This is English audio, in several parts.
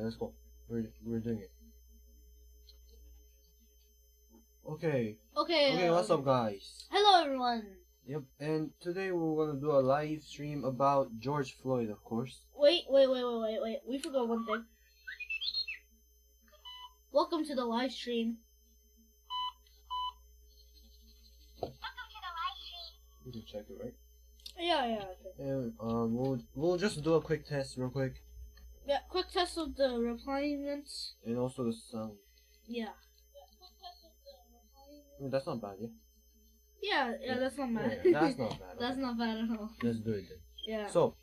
let's go. We're doing it. Okay. Okay, what's up, guys? Hello, everyone. Yep, and today we're gonna do a live stream about George Floyd, of course. Wait. We forgot one thing. Welcome to the live stream. You can check it, right? Yeah. Okay. And we'll just do a quick test, real quick. Yeah, quick test of the requirements. And also the sound. Yeah. I mean, that's not bad, yeah. Yeah, that's not bad. Yeah, that's not bad. That's not bad at all. Let's do it then. Yeah. So,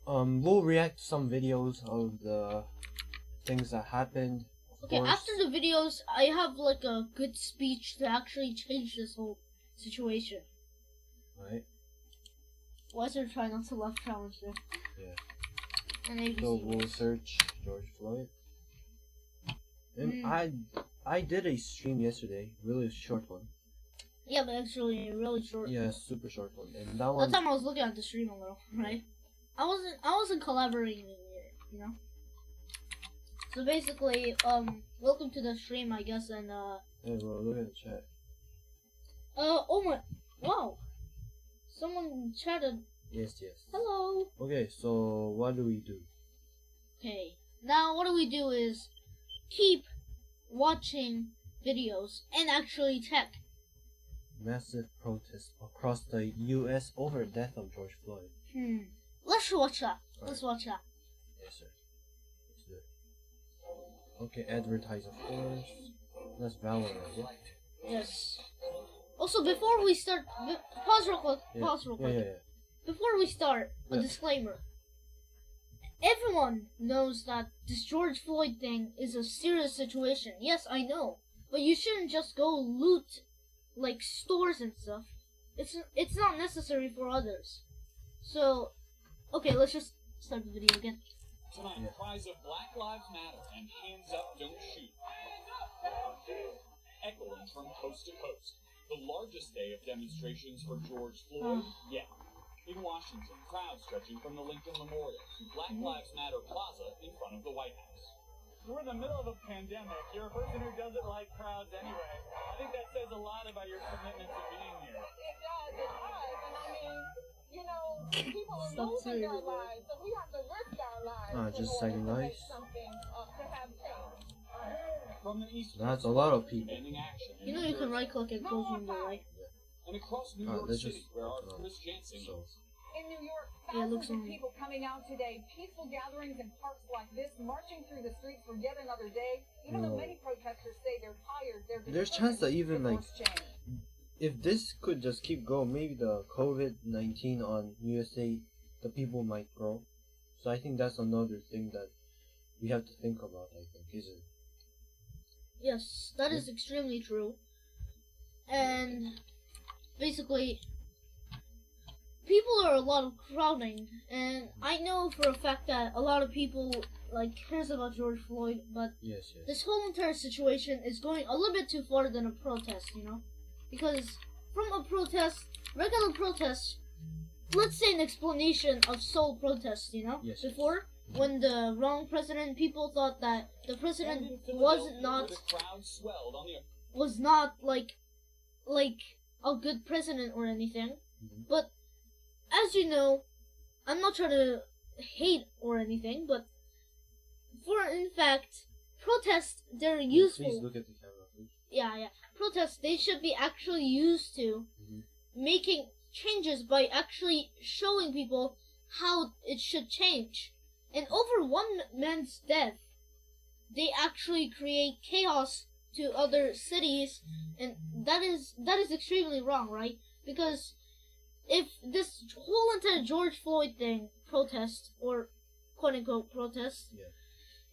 we'll react to some videos of the things that happened. Okay, after the videos, I have like a good speech to actually change this whole situation. Right. Why is there try not to laugh challenge there? Yeah. And ABC. So we'll search George Floyd. And I did a stream yesterday, really short one. Yeah, but actually a really short. Yeah, super short one. And that one. That time I was looking at the stream a little, right? I wasn't collaborating here, you know. So basically, welcome to the stream, I guess, and Hey, bro, look at the chat. oh my, wow, someone chatted. Yes. Hello. Okay, so what do we do? Okay, now what we do is keep watching videos and actually check. Massive protest across the U.S. over death of George Floyd. Let's watch that. Right. Let's watch that. Yes, sir. Let's do it. Okay, advertise, of course. That's Valorant, yeah? Yes. Also, before we start, pause real quick. Yeah. Pause real quick. Yeah. Before we start, a Yeah. disclaimer. Everyone knows that this George Floyd thing is a serious situation. Yes, I know. But you shouldn't just go loot, like, stores and stuff. It's not necessary for others. So, okay, let's just start the video again. Tonight, cries of Black Lives Matter and hands up, don't shoot. Echoing from coast to coast. The largest day of demonstrations for George Floyd yet. In Washington, crowds stretching from the Lincoln Memorial to Black Lives Matter Plaza in front of the White House. We're in the middle of a pandemic. You're a person who doesn't like crowds anyway. I think that says a lot about your commitment to being here. It does. And I mean, you know, people are losing their lives, so we have to risk our lives. Just second make life. something to have change. From the East That's Coast, a lot of people. demanding action in You know New you can Jersey. right click and close window, right? And across New York that's City, just- where our Chris Jansen so- is. In New York, Yeah, it looks thousands of on- people coming out today, peaceful gatherings in parks like this, marching through the streets for yet another day. Even though many protesters say they're tired, they're There's determined chance that even, to like, force change. if this could just keep going, maybe the COVID-19 on USA, the people might grow. So I think that's another thing that we have to think about, I think, isn't it? Yes, that is extremely true. And basically, people are a lot of crowding, and I know for a fact that a lot of people like cares about George Floyd, but Yes. this whole entire situation is going a little bit too far than a protest, you know? Because from a protest, regular protest, let's say an explanation of soul protest, you know? Yes. Before, when the wrong president, people thought that the And president in was Philadelphia, not where the crowd swelled on the like a good president or anything. Mhm. But as you know, I'm not trying to hate or anything, but in fact, protests, they're useful. Please look at the camera, please. Yeah. Protests, they should be actually used to making changes by actually showing people how it should change. And over one man's death, they actually create chaos to other cities, and that is extremely wrong, right? Because if this whole entire George Floyd thing, protest, or quote unquote protest, Yeah.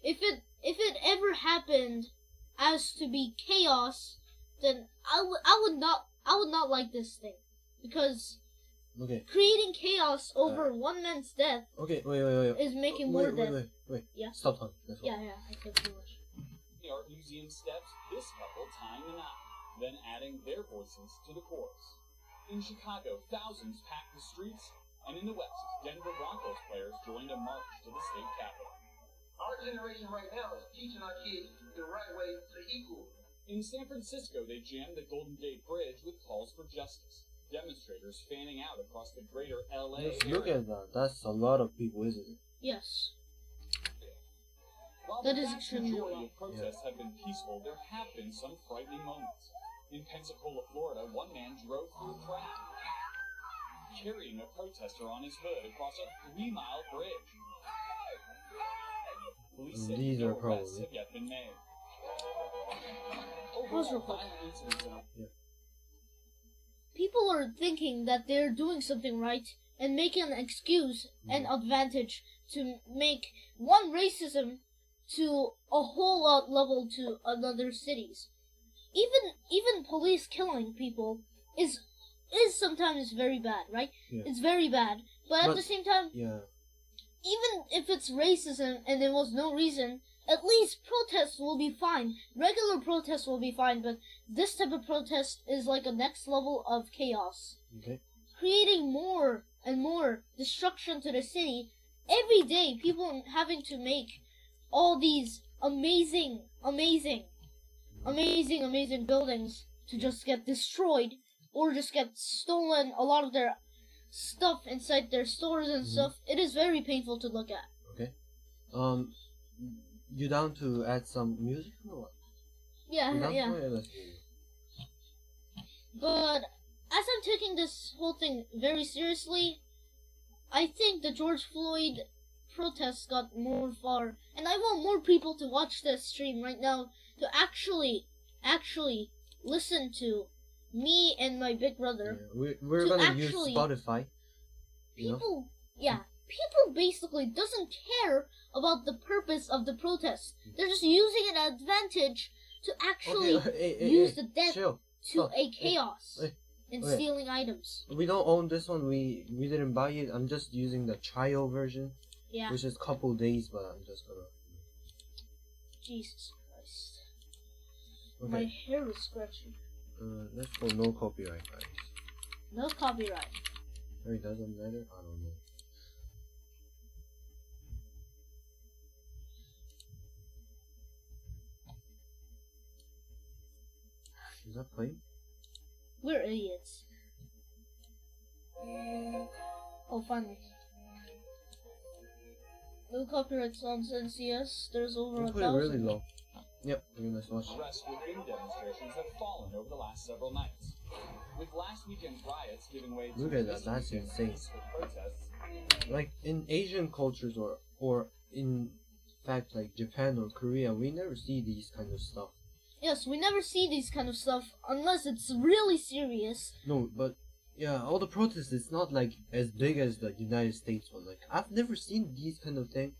if it ever happened as to be chaos, then I would not like this thing, because Okay. creating chaos over one man's death Okay. Wait. is making more death. Wait. Yeah. Stop talking. That's all. Yeah, I said too much. The art museum steps, this couple tying the knot, then adding their voices to the chorus. In Chicago, thousands packed the streets, and in the West, Denver Broncos players joined a march to the state capitol. generation right now is teaching our kids the right way to equal. In San Francisco, they jammed the Golden Gate Bridge with calls for justice. Demonstrators fanning out across the greater LA Just area. look at that. That's a lot of people, isn't it? Yes. While That the is vast extremely majority well. of protests have been peaceful, there have been some frightening moments. In Pensacola, Florida, one man drove through a crowd, carrying a protester on his hood across a 3-mile bridge. Police say These no are probably- arrests have yet been made. Pause real Overall, quick. violent incidents in People are thinking that they're doing something right and making an excuse and advantage to make one racism to a whole lot level to another cities. Even police killing people is sometimes very bad, right? Yeah. It's very bad. But at But- the same time, Yeah. even if it's racism and there was no reason, at least protests will be fine. Regular protests will be fine, but this type of protest is like a next level of chaos, Okay. creating more and more destruction to the city. Every day, people having to make all these amazing buildings to just get destroyed or just get stolen. A lot of their stuff inside their stores and stuff. It is very painful to look at. Okay. You down to add some music or what? Yeah, You down yeah. for it? Let's do it. But as I'm taking this whole thing very seriously, I think the George Floyd protests got more far, and I want more people to watch this stream right now to actually listen to me and my big brother. Yeah, we're To gonna use actually- Spotify. You know? People basically doesn't care about the purpose of the protest. They're just using an advantage to actually use the death chill. to stop. a chaos Hey, and okay. stealing items. We don't own this one. We didn't buy it. I'm just using the child version, Yeah. which is couple days, but I'm just gonna. Jesus Christ. Okay. My hair is scratchy. Let's go no copyright, guys. No copyright. It doesn't matter. I don't know. Is that playing? We're idiots. Oh, finally. No copyright songs NCS. There's over We'll a put it really 1,000. low. Yep, we're gonna watch. Arrests within demonstrations have fallen over the last several nights. With last weekend's riots giving way to Look at that, this that's weekend's insane. peaceful protests, Like in Asian cultures or in fact like Japan or Korea, we never see these kind of stuff. Yes, we never see these kind of stuff unless it's really serious. No, but yeah, all the protests, it's not like as big as the United States one. Like I've never seen these kind of thing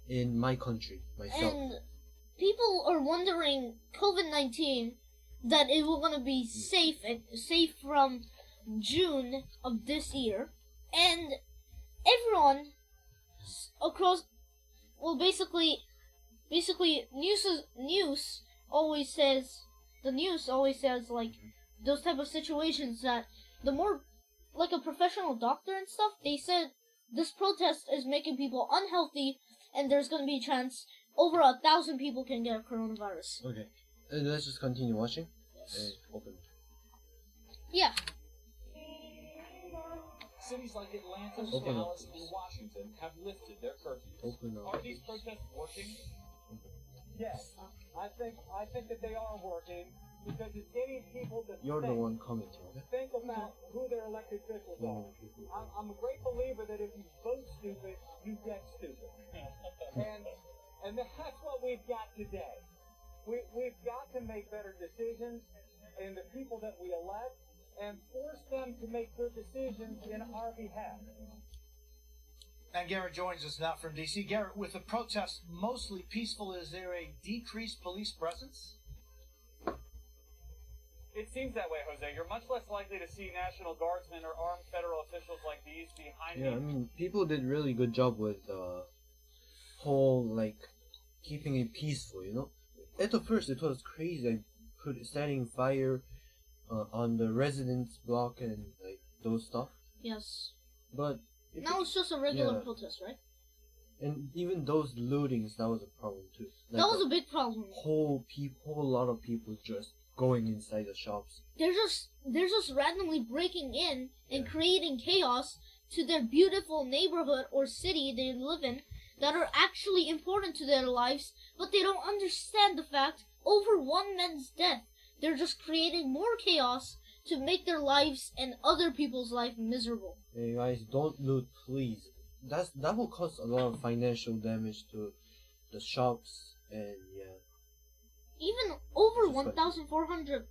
in my country myself. And people are wondering COVID-19 that it will gonna be safe from June of this year, and everyone across, well, basically news always says like those type of situations that the more like a professional doctor and stuff, they said this protest is making people unhealthy and there's gonna be a chance over 1,000 people can get coronavirus. Okay, let's just continue watching. Yes. Open. Yeah. cities like Atlanta, Open up, Dallas, and please. Washington have lifted their curfews. Open up. Are these protests working? Yes, I think that they are working because it's getting people to You're the think, one commenting. Okay? think about who their elected officials are. I'm a great believer that if you vote stupid, you get stupid, and that's what we've got today. We've got to make better decisions in the people that we elect and force them to make good decisions in our behalf. And Garrett joins us now from D.C. Garrett, with the protests mostly peaceful, is there a decreased police presence? It seems that way, Jose. You're much less likely to see National Guardsmen or armed federal officials like these behind Yeah, I me. mean, people did really good job with whole like keeping it peaceful. You know, at the first it was crazy, setting fire on the residence block and like those stuff. Yes. But Now it's just a regular yeah. protest, right? And even those lootings, that was a problem too. Like That was a big problem. whole lot of people just going inside the shops. They're just randomly breaking in and Yeah. creating chaos to their beautiful neighborhood or city they live in that are actually important to their lives, but they don't understand the fact over one man's death, they're just creating more chaos to make their lives and other people's life miserable. Hey guys, don't loot, please. That will cause a lot of financial damage to the shops, and yeah. Even over Just like- 1,400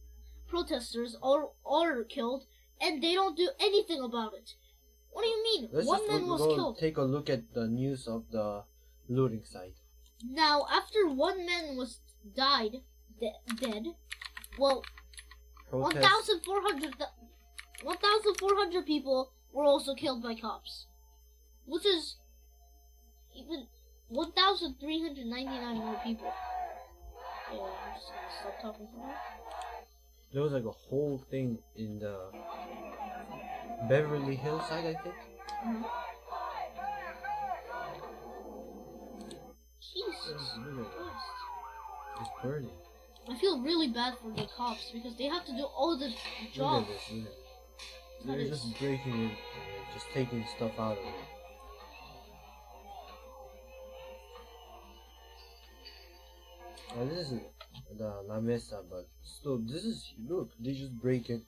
protesters are killed, and they don't do anything about it. What do you mean? Let's One just man was go killed. take a look at the news of the looting site. Now, after one man was dead, well, Protest. 1,400 people were also killed by cops, which is even 1,399 more people. Okay, I'm just gonna stop talking for now. There was like a whole thing in the Beverly Hills side, I think. Jesus Christ. It's burning. I feel really bad for the cops because they have to do all the Look at jobs. this, look at this. That They're is- just breaking it, just taking stuff out of it. This is the La Mesa, but still, this is, look, they just break it.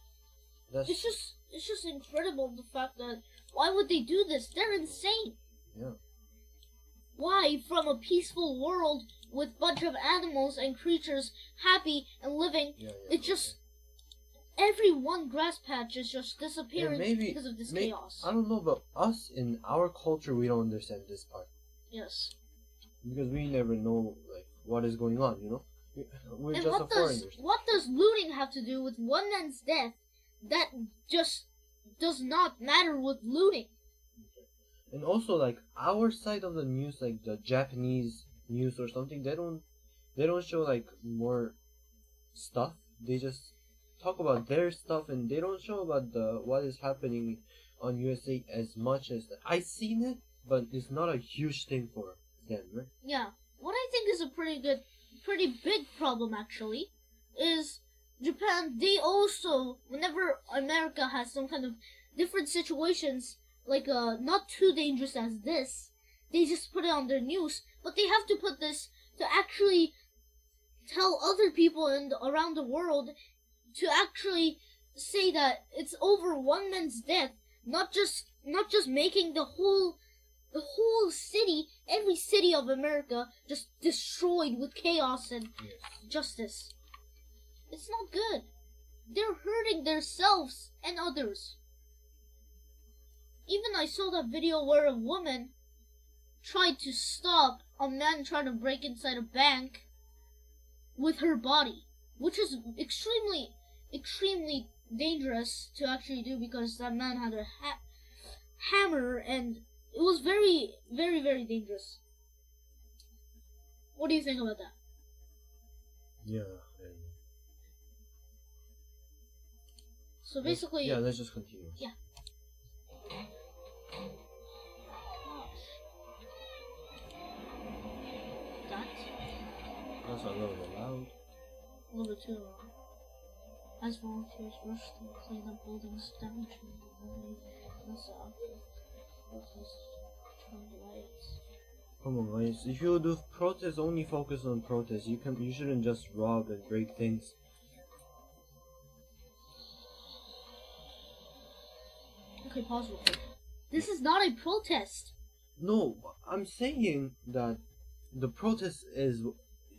That's, It's just incredible the fact that why would they do this? They're insane. yeah. Why, from a peaceful world with bunch of animals and creatures happy and living, Yeah, it just every one grass patch is just disappearing maybe- because of this may- chaos. I don't know, but us in our culture, we don't understand this part Yes. because we never know like what is going on. You know, we're And just what foreigners. does looting have to do with one man's death? That just does not matter with looting. And also, like our side of the news, like the Japanese news or something, they don't show like more stuff. They just talk about their stuff, and they don't show about the what is happening on USA as much as I seen it, but it's not a huge thing for them, right? Yeah. What I think is a pretty big problem actually, is Japan. They also, whenever America has some kind of different situations, like not too dangerous as this, they just put it on their news. But they have to put this to actually tell other people around the world to actually say that it's over one man's death, not just making the whole city, every city of America, just destroyed with chaos and Yes. justice. It's not good. They're hurting themselves and others. Even I saw that video where a woman tried to stop a man trying to break inside a bank with her body, which is extremely dangerous to actually do because that man had a hammer and it was very, very, very dangerous. What do you think about that? Yeah. So basically, Yeah. Let's just continue. Yeah. That's a little bit loud. a little bit too long. As volunteers rush to clean up buildings damaged in the building, that's protest turned riots. Come on, guys. If you do protests, only focus on protests. You shouldn't just rob and break things. Okay, pause real quick. This is not a protest. No, I'm saying that the protest is.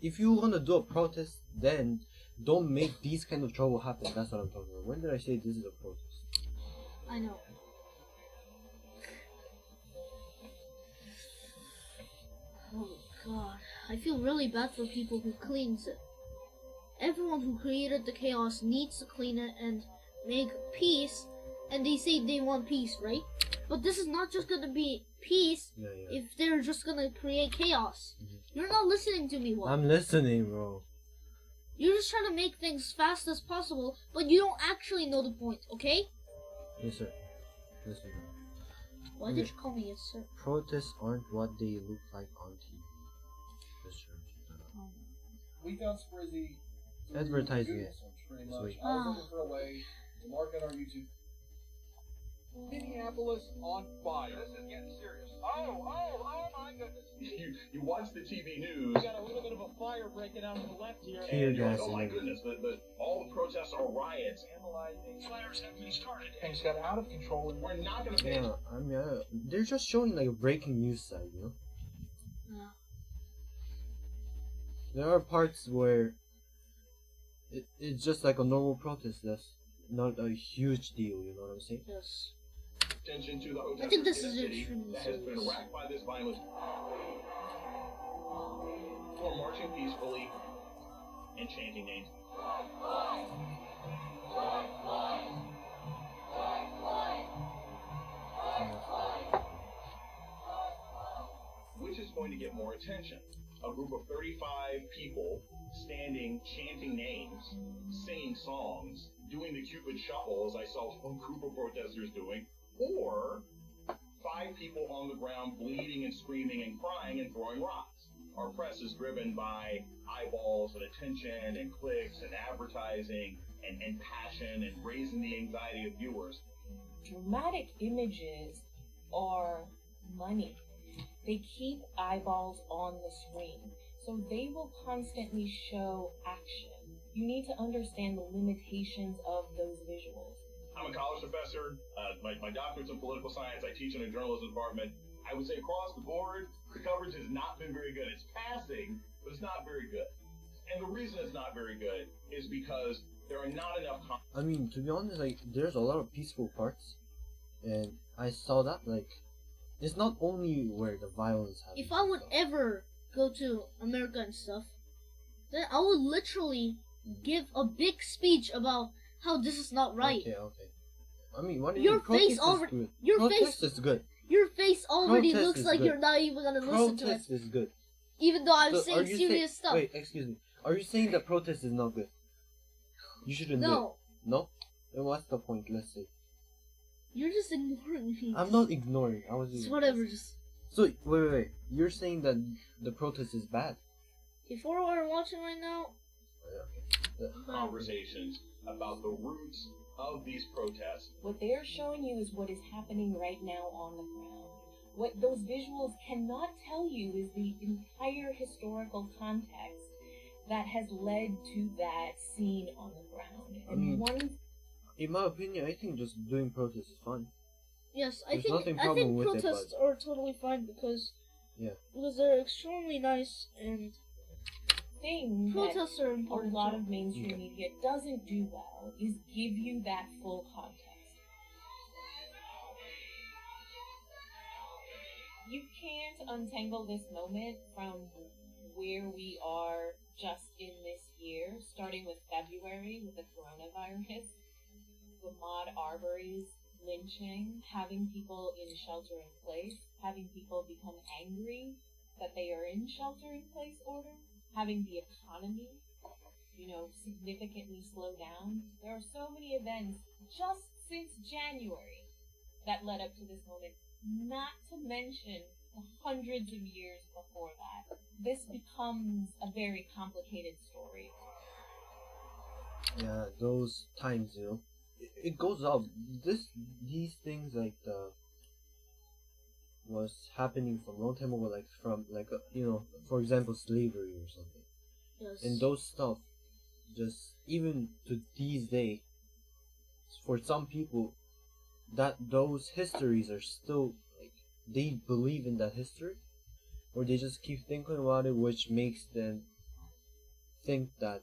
If you wanna do a protest, then don't make these kind of trouble happen. That's what I'm talking about. When did I say this is a protest? I know. Oh god, I feel really bad for people who cleans it. Everyone who created the chaos needs to clean it and make peace, and they say they want peace, right? But this is not just gonna be peace Yeah. if they're just gonna create chaos. You're not listening to me well. I'm listening, bro. You're just trying to make things fast as possible, but you don't actually know the point, okay? Yes, sir. Listen. Why did you call me a sir? Protests aren't what they look like on TV. We found Sprizzy through Advertising Google it. search, pretty Sweet. much. I was looking for a way to market our YouTube. Minneapolis on fire. This is getting serious. Oh my goodness. You watch the TV news. We got a little bit of a fire breaking out on the left here. Tear And you're like, gas oh my and goodness, all the protests are riots. Analyzing. Fires have been started. Things got out of control and We're not going to pay. Yeah, I mean, they're just showing like a breaking news side, you know. Yeah. There are parts where it's just like a normal protest. That's not a huge deal, you know what I'm saying? Yes. Attention to the I think protesters this in a is city extremely that has been serious. racked by this violence. Who are marching peacefully and chanting names. Which is going to get more attention? A group of 35 people standing, chanting names, singing songs, doing the Cupid shuffle, as I saw one group of protesters doing, or 5 people on the ground bleeding and screaming and crying and throwing rocks. Our press is driven by eyeballs and attention and clicks and advertising and passion and raising the anxiety of viewers. Dramatic images are money. They keep eyeballs on the screen, so they will constantly show action. You need to understand the limitations of those visuals. I'm a college professor. My doctorate's in political science. I teach in a journalism department. I would say across the board, the coverage has not been very good. It's passing, but it's not very good. And the reason it's not very good is because there are not enough. I mean, to be honest, like there's a lot of peaceful parts, and I saw that like it's not only where the violence happens. If I would ever go to America and stuff, then I would literally give a big speech about how this is not right. Okay. I mean, what do Your you mean? face Protest already- is good. your Protest face- is good. Your face already Protest looks is like good. you're not even gonna listen to it, Protest is good. even though I'm So, are saying you serious stuff. Wait, excuse me. Are you saying that protest is not good? You shouldn't do it. No, No? Then what's the point? Let's say. you're just ignoring me. I'm not ignoring. I was. It's whatever. Just So wait. You're saying that the protest is bad? if we're watching right now, Conversations about the roots of these protests. What they're showing you is what is happening right now on the ground. What those visuals cannot tell you is the entire historical context that has led to that scene on the ground. I mean, And one in my opinion, I think just doing protest is fun. yes, I There's think nothing problem with it, protests are totally fine because Yeah. they're extremely nice and thing that protests are a important. lot too. of mainstream Okay. media doesn't do well is give you that full context. You can't untangle this moment from where we are just in this year, starting with February with the coronavirus, the Maud Arbery's lynching, having people in shelter in place, having people become angry that they are in shelter in place order, having the economy, significantly slow down. There are so many events just since January that led up to this moment, not to mention the hundreds of years before that. This becomes a very complicated story. Yeah, those times, it goes up. These things like was happening from a long time ago, like from for example, slavery or something. Yes. And those stuff, just even to these days, for some people, that those histories are still like they believe in that history, or they just keep thinking about it, which makes them think that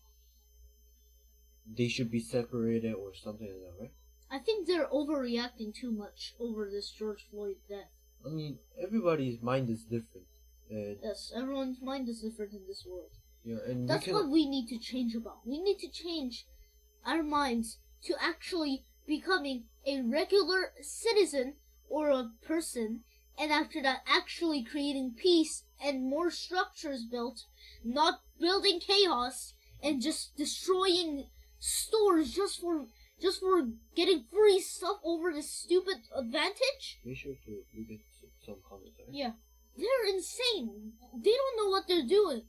they should be separated or something like that, right? I think they're overreacting too much over this George Floyd death. I mean, everybody's mind is different. Yes, everyone's mind is different in this world. Yeah, and That's what we need to change about. We need to change our minds to actually becoming a regular citizen or a person, and after that actually creating peace and more structures built, not building chaos and just destroying stores just for just for getting free stuff over this stupid advantage? Make sure to look at some comments. Right? Yeah. They're insane. They don't know what they're doing.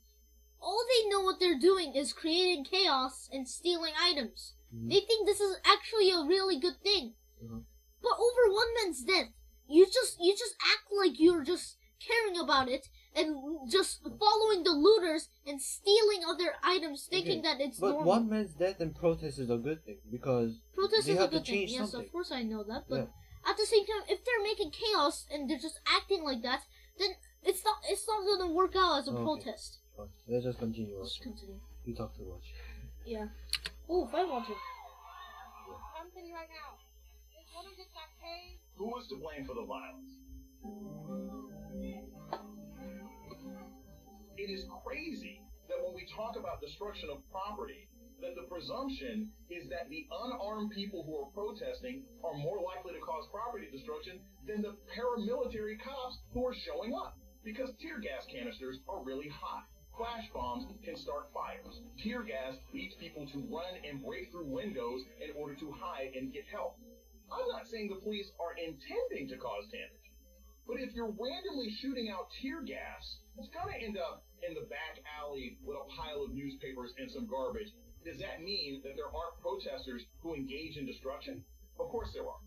All they know what they're doing is creating chaos and stealing items. Mhm. They think this is actually a really good thing. Uh-huh. But over one man's death, you just act like you're just caring about it and just following the looters and stealing other items, thinking Okay, that it's But normal. one man's death and protest is a good thing because Protest they is a have to good thing. change Yes, something. of course I know that. But Yeah. at the same time, if they're making chaos and they're just acting like that, then it's not gonna work out as a Okay. protest. Fine. Let's just continue. Let's watching. continue. We talk too much. Yeah. Oh, fire water. I'm sitting right now. This woman just got paid. Who was to blame for the violence? It is crazy that when we talk about destruction of property, that the presumption is that the unarmed people who are protesting are more likely to cause property destruction than the paramilitary cops who are showing up. Because tear gas canisters are really hot. Flash bombs can start fires. Tear gas leads people to run and break through windows in order to hide and get help. I'm not saying the police are intending to cause damage, but if you're randomly shooting out tear gas, it's gonna end up in the back alley with a pile of newspapers and some garbage. Does that mean that there aren't protesters who engage in destruction? Of course there are.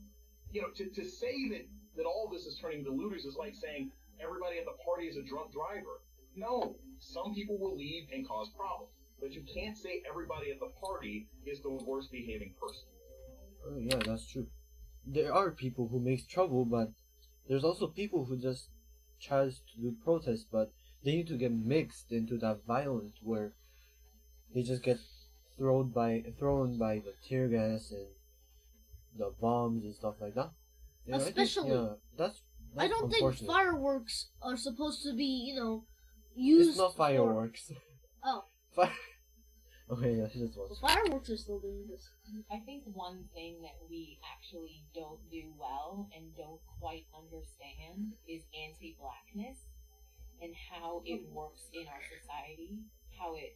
You know, to say that all this is turning to looters is like saying everybody at the party is a drunk driver. No, some people will leave and cause problems, but you can't say everybody at the party is the worst behaving person. Oh, yeah, that's true. There are people who make trouble, but there's also people who just tries to do protests, but they need to get mixed into that violence where they just get thrown by the tear gas and the bombs and stuff like that. Yeah, Especially, that's I don't think unfortunate. fireworks are supposed to be, used. It's not for- fireworks. Oh. Okay, yeah, just was. Fireworks are still doing this. I think one thing that we actually don't do well and don't quite understand is anti-blackness and how it works in our society, how it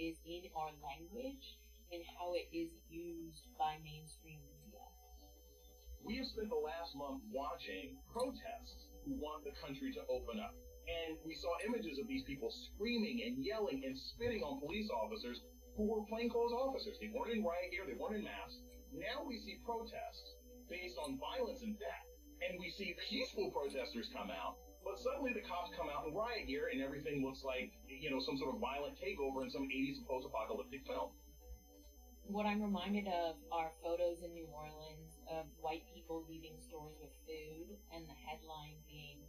is in our language, and how it is used by mainstream media. We have spent the last month watching protests who want the country to open up. And we saw images of these people screaming and yelling and spitting on police officers who were plainclothes officers. They weren't in riot gear, they weren't in masks. Now we see protests based on violence and death. And we see peaceful protesters come out, but suddenly the cops come out in riot gear and everything looks like, some sort of violent takeover in some 80s post-apocalyptic film. What I'm reminded of are photos in New Orleans of white people leaving stores with food, and the headline being,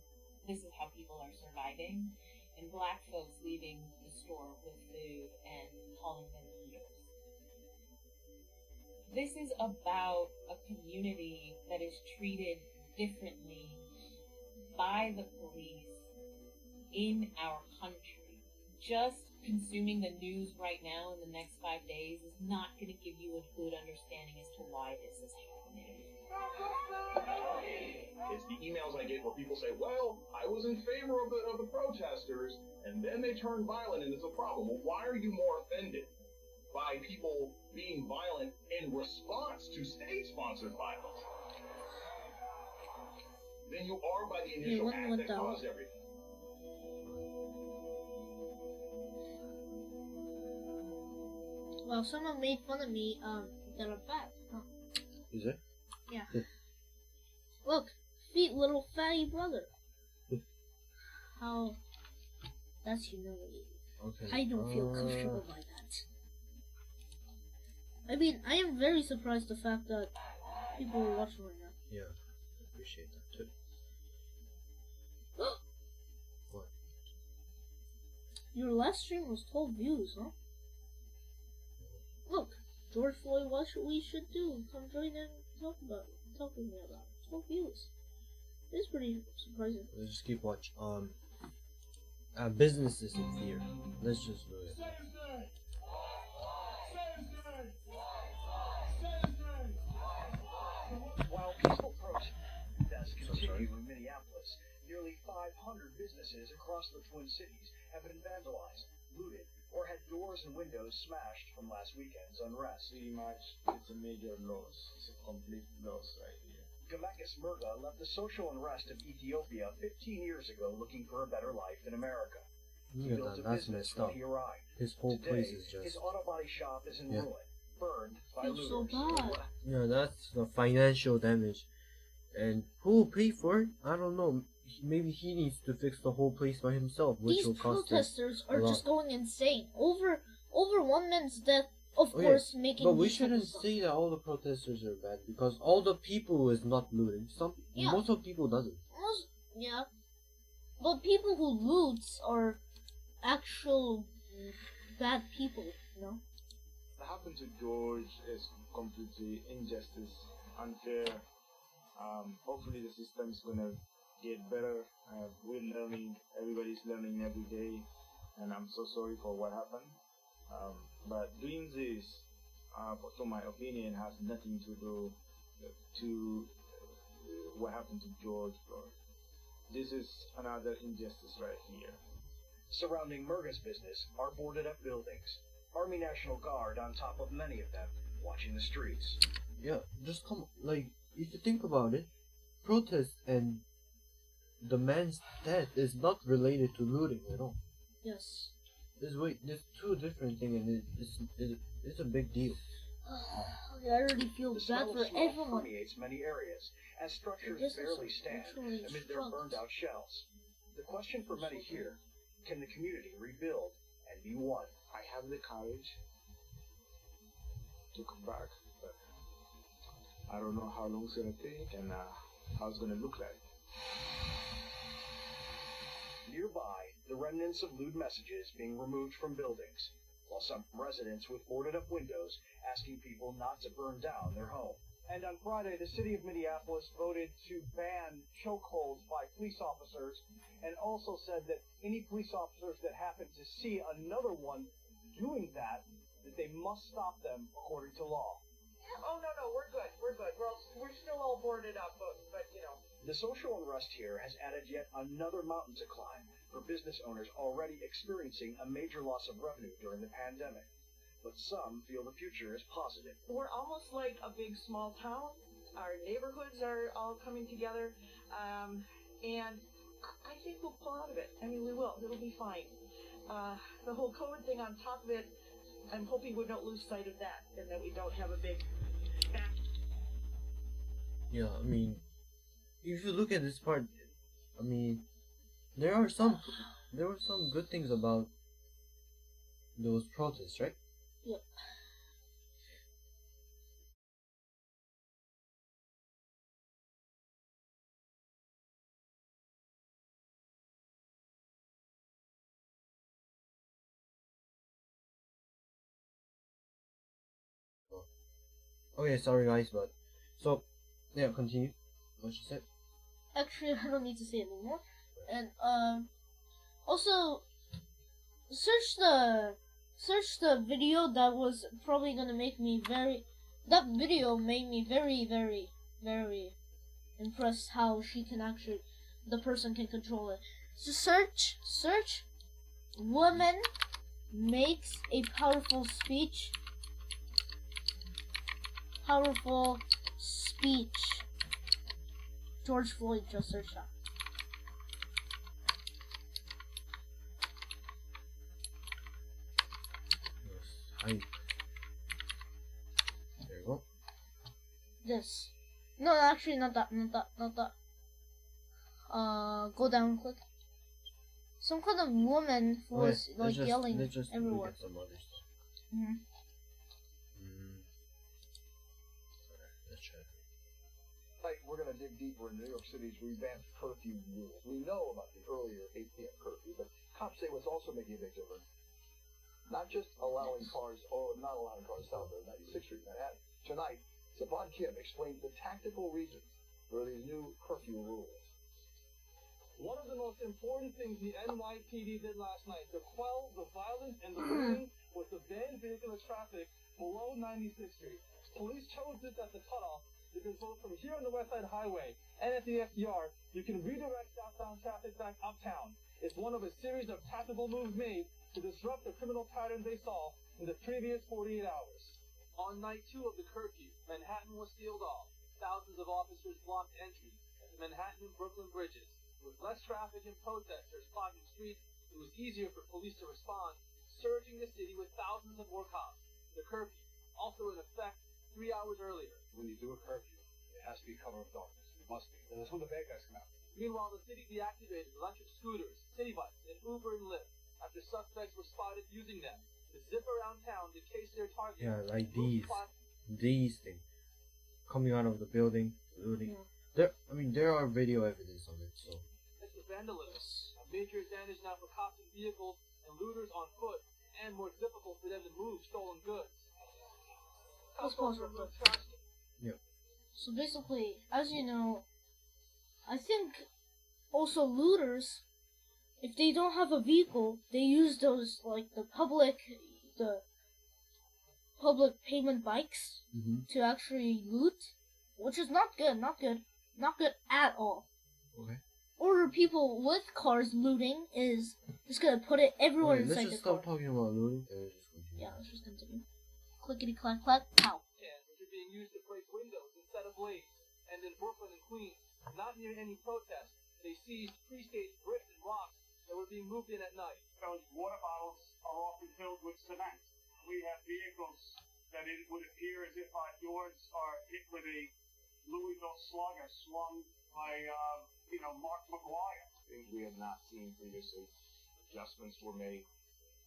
"This is how people are surviving," and black folks leaving the store with food and calling them leaders. This is about a community that is treated differently by the police in our country. Just consuming the news right now in the next 5 days is not going to give you a good understanding as to why this is happening. It's the emails I get where people say, well, I was in favor of the protesters, and then they turned violent and it's a problem. Well, why are you more offended by people being violent in response to state-sponsored violence than you are by the initial act that caused everything? Well, someone made fun of me, that I'm fat. Huh. Is it? Yeah. Look, little fatty brother. How? That's humiliating. Okay. I don't feel comfortable by that. I mean, I am very surprised the fact that people are watching right now. Yeah, I appreciate that too. What? Your last stream was 12 views, huh? Look, George Floyd, what we should do? Come join and talk with me about it. 12 views. It's pretty surprising. Let's just keep watching. Businesses in fear. Let's just do it. While peaceful protests continue in Minneapolis, nearly 500 businesses across the Twin Cities have been vandalized, looted, or had doors and windows smashed from last weekend's unrest. Pretty much, it's a major loss. It's a complete loss right here. Geroge left the social unrest of Ethiopia 15 years ago looking for a better life in America. He built a that's business messed when up. he arrived. His whole Today, place is just... his auto body shop is in Yeah. ruin, burned by It's so looters. bad. Yeah, that's the financial damage. And who will pay for it? I don't know. Maybe he needs to fix the whole place by himself, which These will cost him protesters are a lot. just going insane. Over one man's death, of Oh, yeah. course, making. But we these type of shouldn't stuff. say that all the protesters are bad, because all the people is not looting. Yeah. Most of the people doesn't. Yeah, but people who loot are actual bad people. You know. What happened to George is completely injustice, unfair. Hopefully the system's gonna get better. We're learning, everybody's learning every day, and I'm so sorry for what happened. But doing this, to my opinion, has nothing to do to what happened to George Floyd. This is another injustice right here. Surrounding Murga's business are boarded up buildings. Army National Guard on top of many of them, watching the streets. Yeah, just come, like, if you think about it, protest and the man's death is not related to looting at all. Yes. There's two different things, and it's a big deal. I already feel The bad smell for of smoke everyone. permeates many areas as structures This is barely stand literally amid their struck. burned out shells. The question for many here, can the community rebuild and be one? I have the courage to come back, but I don't know how long it's gonna take and how it's gonna look like. Nearby, the remnants of lewd messages being removed from buildings, while some residents with boarded up windows asking people not to burn down their home. And on Friday, the city of Minneapolis voted to ban chokeholds by police officers and also said that any police officers that happen to see another one doing that they must stop them according to law. Oh, no, we're good. We're still all boarded up, but you know. The social unrest here has added yet another mountain to climb for business owners already experiencing a major loss of revenue during the pandemic. But some feel the future is positive. We're almost like a big small town. Our neighborhoods are all coming together, and I think we'll pull out of it. I mean, we will. It'll be fine. The whole COVID thing on top of it, I'm hoping we don't lose sight of that, and that we don't have a big back. Yeah, I mean, if you look at this part, I mean, there were some good things about those protests, right? Yep. Okay, sorry guys, but so yeah, continue. What she said. Actually, I don't need to say it anymore. And also search the video that was probably gonna make me very. That video made me very, very, very impressed how the person can control it. So search woman makes a powerful speech. Powerful speech. George Floyd, just search that. Hype. There you go. This. No, actually, not that. Go down, click. Some kind of woman was like yelling let's just everywhere. Look at some other stuff. Mm-hmm. Let's try. Tonight, we're going to dig deeper into New York City's revamped curfew rules. We know about the earlier 8 p.m. curfew, but cops say what's also making a big difference. Not just allowing cars, or not allowing cars south of 96th Street, Manhattan. Tonight, Savon Kim explains the tactical reasons for these new curfew rules. One of the most important things the NYPD did last night to quell the violence and the looting was to ban vehicular traffic below 96th Street. Police chose this as the cutoff because both from here on the West Side Highway and at the FDR, you can redirect southbound traffic back uptown. It's one of a series of tactical moves made to disrupt the criminal pattern they saw in the previous 48 hours. On night 2 of the curfew, Manhattan was sealed off. Thousands of officers blocked entry at the Manhattan and Brooklyn bridges. With less traffic and protesters clogging streets, it was easier for police to respond, surging the city with thousands of more cops. The curfew, also in effect 3 hours earlier. When you do a curfew, it has to be cover of darkness. It must be. And that's when the bad guys come out. Meanwhile, the city deactivated electric scooters, city bikes, and Uber and Lyft after suspects were spotted using them to zip around town to case their targets. Yeah, like these things coming out of the building, looting. Yeah. There are video evidence on it. So It's the vandalism, a major advantage now for cops in vehicles and looters on foot, and more difficult for them to move stolen goods. Let's pause real quick. yeah, So basically, as you know, I think also looters, if they don't have a vehicle, they use those like the public payment bikes to actually loot, which is not good at all. okay. Or people with cars looting is just gonna put it everywhere Okay, inside let's just the car. stop talking about looting. Just continue. Yeah, let's just continue. Clickety clack clack, pow. Which are being used to break windows and set ablaze. And in Brooklyn and Queens, not near any protest, they seized pre-staged bricks and rocks that were being moved in at night. Those water bottles are often filled with cement. We have vehicles that it would appear as if our doors are hit with a Louisville slugger slung by, Mark McGuire. Things we had not seen previously. Adjustments were made.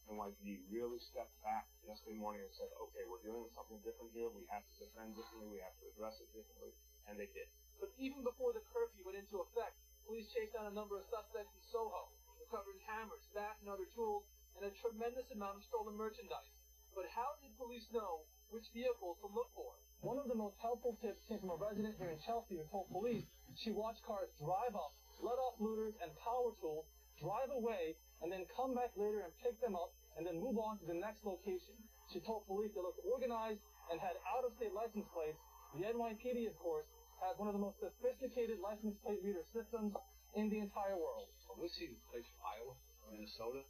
NYPD really stepped back yesterday morning and said, okay, we're dealing with something different here. We have to defend differently. We have to address it differently. And they did. But even before the curfew went into effect, police chased down a number of suspects in Soho, recovering hammers, bats, and other tools, and a tremendous amount of stolen merchandise. But how did police know which vehicles to look for? One of the most helpful tips came from a resident here in Chelsea who told police she watched cars drive up, let off looters and power tools, drive away, and then come back later and pick them up, and then move on to the next location. She told police they looked organized and had out-of-state license plates. The NYPD, of course, has one of the most sophisticated license plate reader systems in the entire world. We've seen places from Iowa, Minnesota,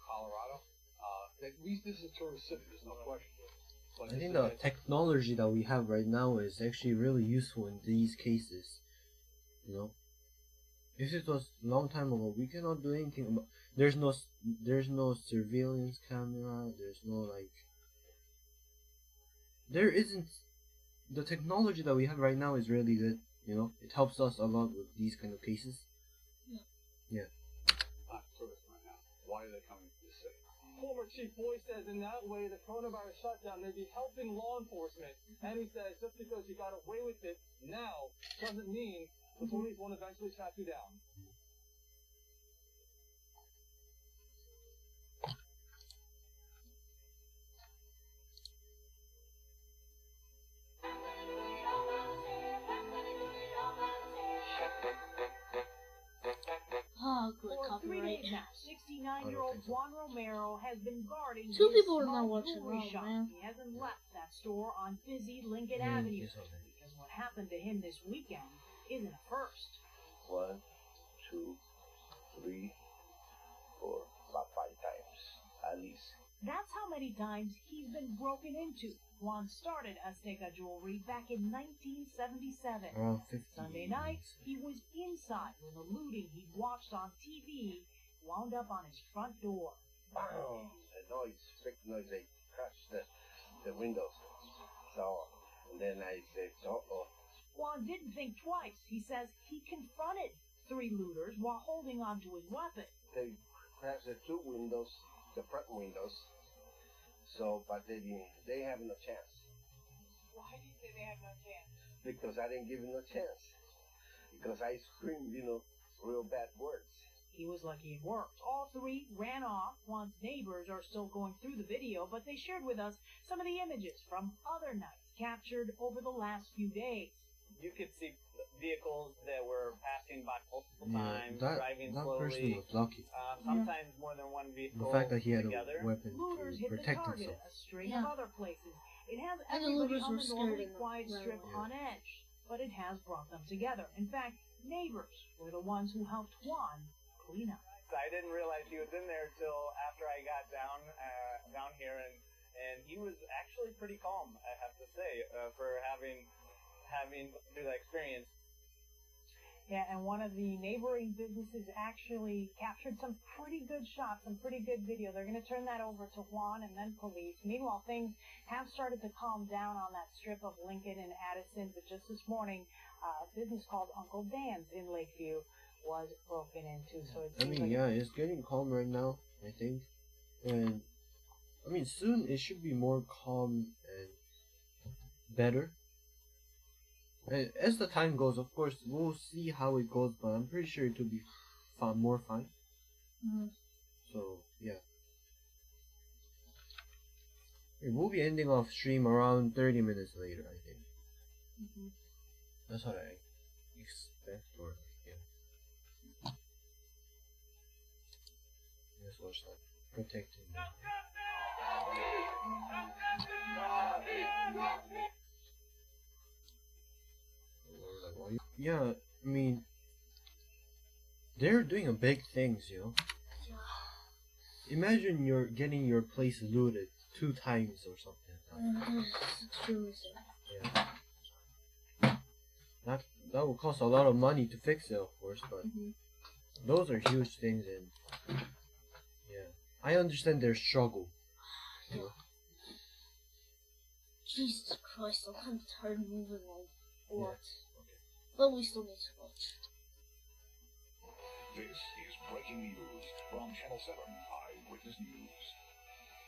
Colorado. This is a tourist city, there's no question. But I think the technology that we have right now is actually really useful in these cases. If it was a long time ago, we cannot do anything about. There's no surveillance camera. There's no There isn't. The technology that we have right now is really good. It helps us a lot with these kind of cases. Yeah. Not tourists right now. Why are they coming to the city? Former Chief Floyd says in that way the coronavirus shutdown may be helping law enforcement. And he says just because you got away with it now doesn't mean the police won't eventually track you down. Oh, good For 3 copyright. days now, 69-year-old Juan Romero has been guarding Two his people are not small watching. jewelry Oh, shop. man. He hasn't left that store on busy Lincoln Avenue because what happened to him this weekend isn't a first. 1, 2, 3, 4, about 5 times at least. That's how many times he's been broken into. Juan started Azteca Jewelry back in 1977. Around 50. Sunday night, he was inside when the looting he'd watched on TV wound up on his front door. Oh, the noise, big noise, they crashed the windows. So, and then I said, uh-oh. Juan didn't think twice. He says he confronted 3 looters while holding onto his weapon. They crashed the 2 windows, the front windows. So, but they have no chance. Why do you say they have no chance? Because I didn't give them no chance. Because I screamed, real bad words. He was lucky it worked. All 3 ran off. Juan's neighbors are still going through the video, but they shared with us some of the images from other nights captured over the last few days. You could see vehicles that were passing by multiple times, that driving person slowly. was lucky. Sometimes more than one vehicle The fact that he had together. a weapon Looters to hit the protect target himself. a string of other places It has And the everybody looters on were the scared normally and quiet ran strip away. on edge, but it has brought them together. In fact, neighbors were the ones who helped Juan clean up. I didn't realize he was in there till after I got down here, and he was actually pretty calm, I have to say, for having through that experience. Yeah, and one of the neighboring businesses actually captured some pretty good shots, some pretty good video. They're going to turn that over to Juan and then police. Meanwhile, things have started to calm down on that strip of Lincoln and Addison, but just this morning, a business called Uncle Dan's in Lakeview was broken into. So it seems like it's getting calm right now, I think. And, soon it should be more calm and better. As the time goes, of course, we'll see how it goes, but I'm pretty sure it will be more fine. So, yeah. We'll be ending off stream around 30 minutes later, I think. That's what I expect, or, yeah. Let's watch that. Protecting them. Yeah, they're doing big things, you know. Imagine you're getting your place looted 2 times or something like that. It's extremely sad. Yeah. That will cost a lot of money to fix it, of course, but those are huge things, and yeah, I understand their struggle. You know? Jesus Christ, I'm kind of tired of moving on a lot. But we still need to watch. This is breaking news from Channel 7 Eyewitness News.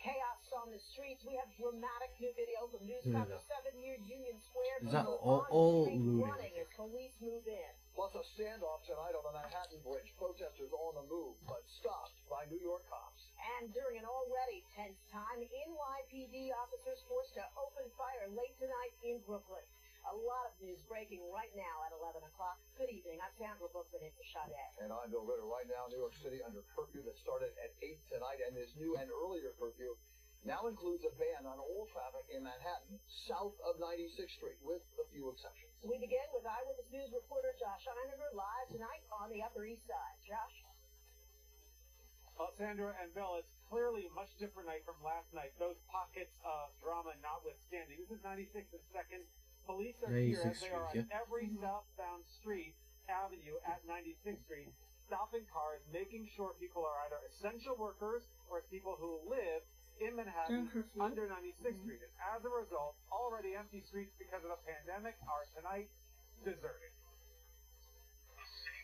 Chaos on the streets. We have dramatic new video from News 7 near Union Square. Is that all looting? Running as police move in. Plus a standoff tonight on the Manhattan Bridge. Protesters on the move, but stopped by New York cops. And during an already tense time, NYPD officers forced to open fire late tonight in Brooklyn. A lot of news breaking right now at 11 o'clock. Good evening. I'm Sandra Bookman in for Sade. And I'm Bill Ritter. Right now, New York City under curfew that started at 8 tonight, and this new and earlier curfew now includes a ban on all traffic in Manhattan south of 96th Street, with a few exceptions. We begin with Eyewitness News reporter Josh Einiger live tonight on the Upper East Side. Josh? Sandra and Bill, it's clearly a much different night from last night. Those pockets of drama notwithstanding. This is 96th and 2nd. Police are here as they are on every southbound avenue at 96th Street, stopping cars, making sure people are either essential workers or people who live in Manhattan under 96th Street. And as a result, already empty streets because of the pandemic are tonight deserted.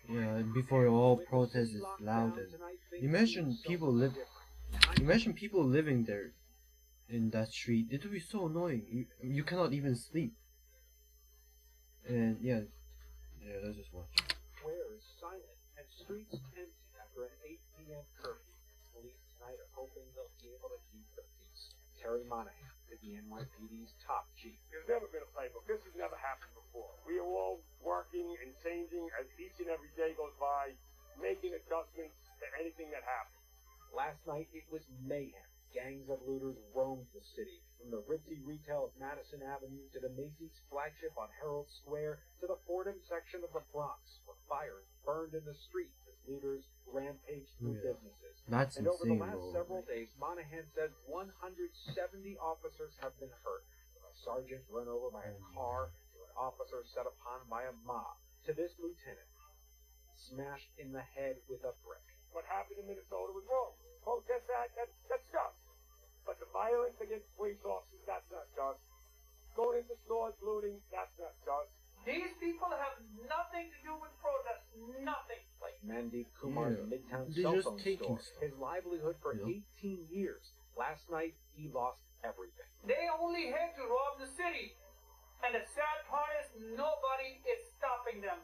Yeah, before all protest is loud, and imagine people living there in that street. It would be so annoying. You cannot even sleep. And yeah, let's just watch. Square is silent and streets empty after an 8 p.m. curfew. Police tonight are hoping they'll be able to keep the peace. Terry Monahan is the NYPD's top chief. There's never been a playbook. This has never happened before. We are all working and changing as each and every day goes by, making adjustments to anything that happens. Last night it was mayhem. Gangs of looters roamed the city, from the ritzy retail of Madison Avenue to the Macy's flagship on Herald Square to the Fordham section of the Bronx, where fires burned in the streets as looters rampaged through businesses. That's and over the insane, last several days, Monahan says 170 officers have been hurt, from a sergeant run over by a car to an officer set upon by a mob, to this lieutenant smashed in the head with a brick. What happened in Minnesota was wrong. Protest act, that's just. But the violence against police officers, that's not just. Going into stores, looting, that's not just. These people have nothing to do with protest. Nothing. Like Mandeep Kumar's Midtown They're cell just phone taking store, stuff. his livelihood for 18 years. Last night, he lost everything. They only had to rob the city. And the sad part is nobody is stopping them.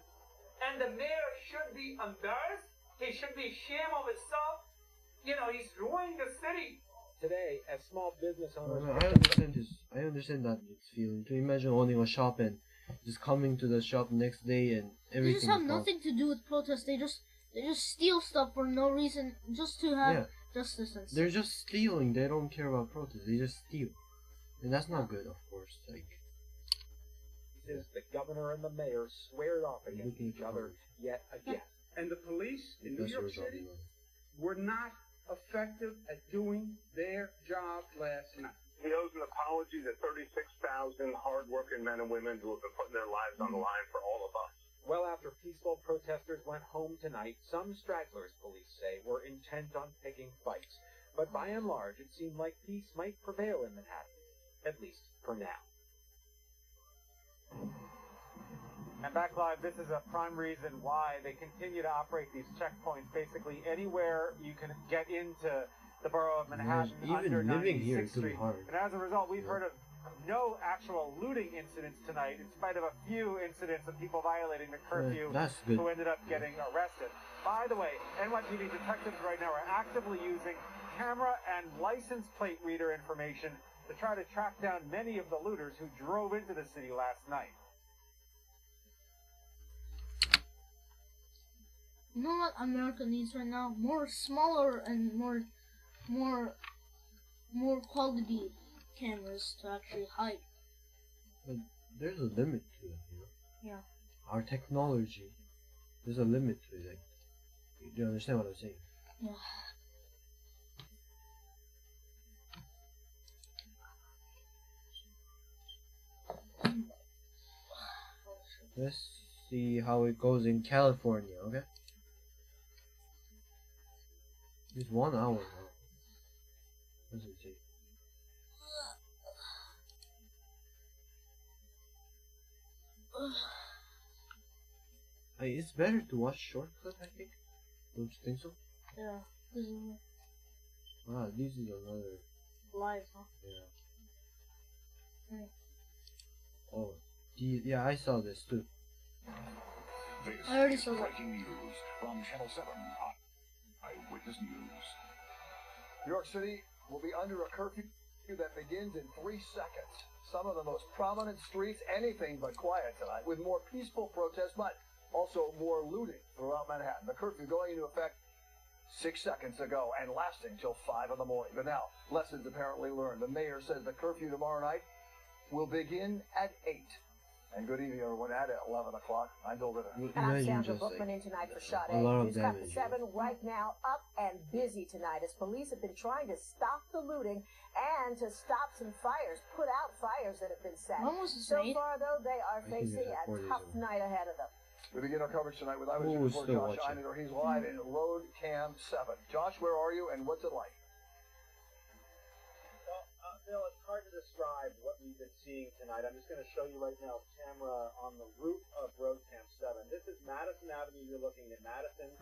And the mayor should be embarrassed. He should be ashamed of himself. You know, he's ruining the city. Today, as small business owners... I understand that it's feeling. To imagine owning a shop and just coming to the shop next day and everything. They just have nothing to do with protests. They just steal stuff for no reason, just to have justice and stuff. They're just stealing. They don't care about protests. They just steal. And that's not good, of course. Like, the governor and the mayor squared off against each other yet again. And the police in New that's York your job, City were not effective at doing their job last night. He owes an apology to 36,000 hard-working men and women who have been putting their lives on the line for all of us. Well, after peaceful protesters went home tonight, some stragglers, police say, were intent on picking fights. But by and large, it seemed like peace might prevail in Manhattan, at least for now. And back live, this is a prime reason why they continue to operate these checkpoints basically anywhere you can get into the borough of Manhattan under even living here 96th is too Street. hard. And as a result, we've heard of no actual looting incidents tonight, in spite of a few incidents of people violating the curfew that's good. who ended up getting arrested. By the way, NYPD detectives right now are actively using camera and license plate reader information to try to track down many of the looters who drove into the city last night. You know what America needs right now? More smaller and more quality cameras to actually hide. But there's a limit to it, you know? Yeah. Our technology, there's a limit to it. Like, do you understand what I'm saying? Yeah. Let's see how it goes in California, okay? It's 1 hour now. Let's see. It's better to watch short clip, I think. Don't you think so? Yeah. This is Ah, this is another. live, huh? Yeah. Hey. Oh, yeah, I saw this too. This I already is saw that. breaking news from Channel 7 on Eyewitness News. New York City will be under a curfew that begins in 3 seconds. Some of the most prominent streets, anything but quiet tonight, with more peaceful protests, but also more looting throughout Manhattan. The curfew going into effect 6 seconds ago and lasting till 5 in the morning. But now, lessons apparently learned. The mayor says the curfew tomorrow night will begin at 8. And good evening, everyone. At 11 o'clock, I'm Bill Ritter. And I'm Sandra Bookman in tonight for Shot a lot of News Cut damage. 7 right now, up and busy tonight as police have been trying to stop the looting and to stop some fires, put out fires that have been set. So far, though, they are facing a tough night ahead of them. We begin our coverage tonight with Eyewitness reporter Josh Einiger. He's live in Road Cam 7. Josh, where are you and what's it like? Well, Bill, it's hard to describe what we've been seeing tonight. I'm just going to show you right now camera on the roof of Road Camp 7. This is Madison Avenue. You're looking at Madison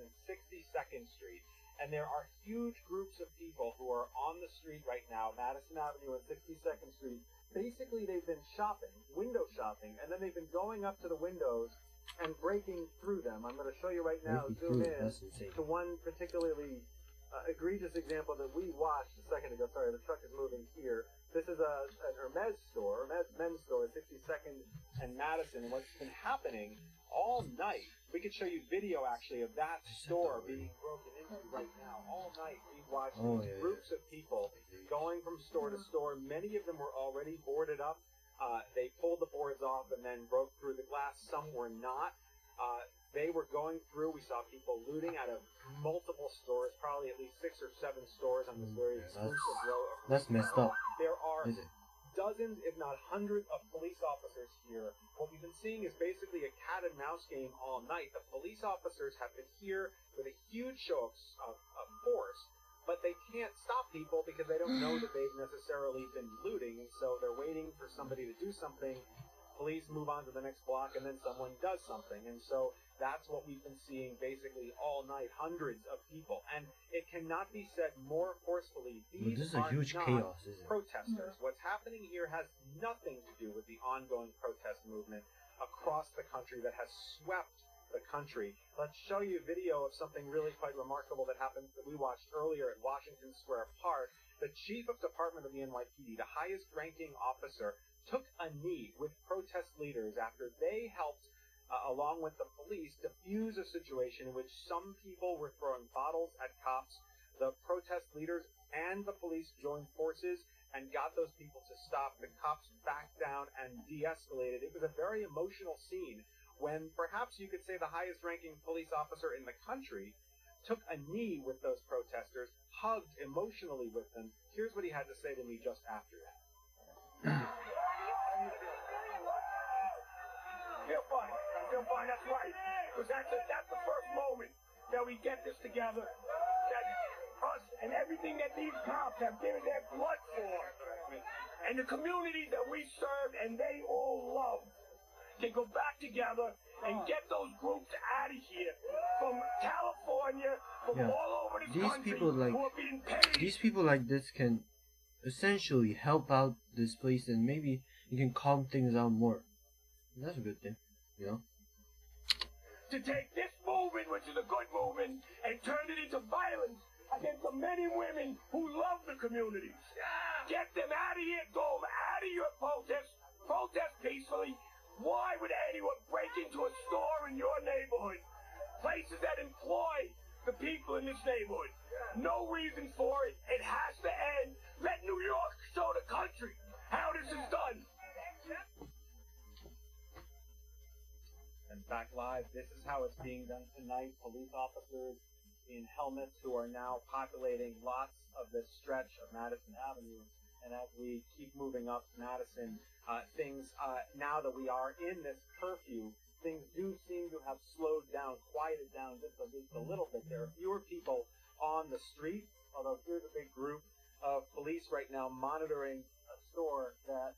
and 62nd Street. And there are huge groups of people who are on the street right now, Madison Avenue and 62nd Street. Basically, they've been shopping, window shopping, and then they've been going up to the windows and breaking through them. I'm going to show you right now, zoom in to one particularly egregious example that we watched a second ago. Sorry, the truck is moving here. This is an Hermes store, Hermes men's store, 62nd and Madison. And what's been happening all night, we could show you video actually of that store being broken into right now. All night we've watched these groups of people going from store to store. Many of them were already boarded up. They pulled the boards off and then broke through the glass. Some were not. They were going through. We saw people looting out of multiple stores, probably at least 6 or 7 stores on this very exclusive row. That's messed up. There are dozens, if not hundreds, of police officers here. What we've been seeing is basically a cat and mouse game all night. The police officers have been here with a huge show of force, but they can't stop people because they don't know that they've necessarily been looting, and so they're waiting for somebody to do something. Police move on to the next block, and then someone does something. And so that's what we've been seeing basically all night, hundreds of people. And it cannot be said more forcefully, these this is a are huge not chaos, isn't it? protesters. What's happening here has nothing to do with the ongoing protest movement across the country that has swept the country. Let's show you a video of something really quite remarkable that happened that we watched earlier at Washington Square Park. The chief of department of the NYPD, the highest ranking officer, took a knee with protest leaders after they helped, along with the police, defuse a situation in which some people were throwing bottles at cops. the protest leaders and the police joined forces and got those people to stop. The cops backed down and de-escalated. It was a very emotional scene when perhaps you could say the highest-ranking police officer in the country took a knee with those protesters, hugged emotionally with them. Here's what he had to say to me just after that. Feel fine. Feel fine, that's right. Because that's the first moment that we get this together. That us and everything that these cops have given their blood for. And the communities that we serve and they all love can go back together and get those groups out of here. From California, from all over this country, who are being paid. These people like this can essentially help out this place, and maybe it can calm things down more. And that's a good thing, you know? To take this movement, which is a good movement, and turn it into violence against the men and women who love the communities. Get them out of here, throw them out of your protest peacefully. Why would anyone break into a store in your neighborhood? Places that employ the people in this neighborhood. No reason for it. It has to end. Let New York show the country how this is done. And back live, this is how it's being done tonight. Police officers in helmets who are now populating lots of this stretch of Madison Avenue. And as we keep moving up Madison, things, now that we are in this curfew, things do seem to have slowed down, quieted down just a little bit. There are fewer people on the street, although here's a big group of police right now monitoring a store that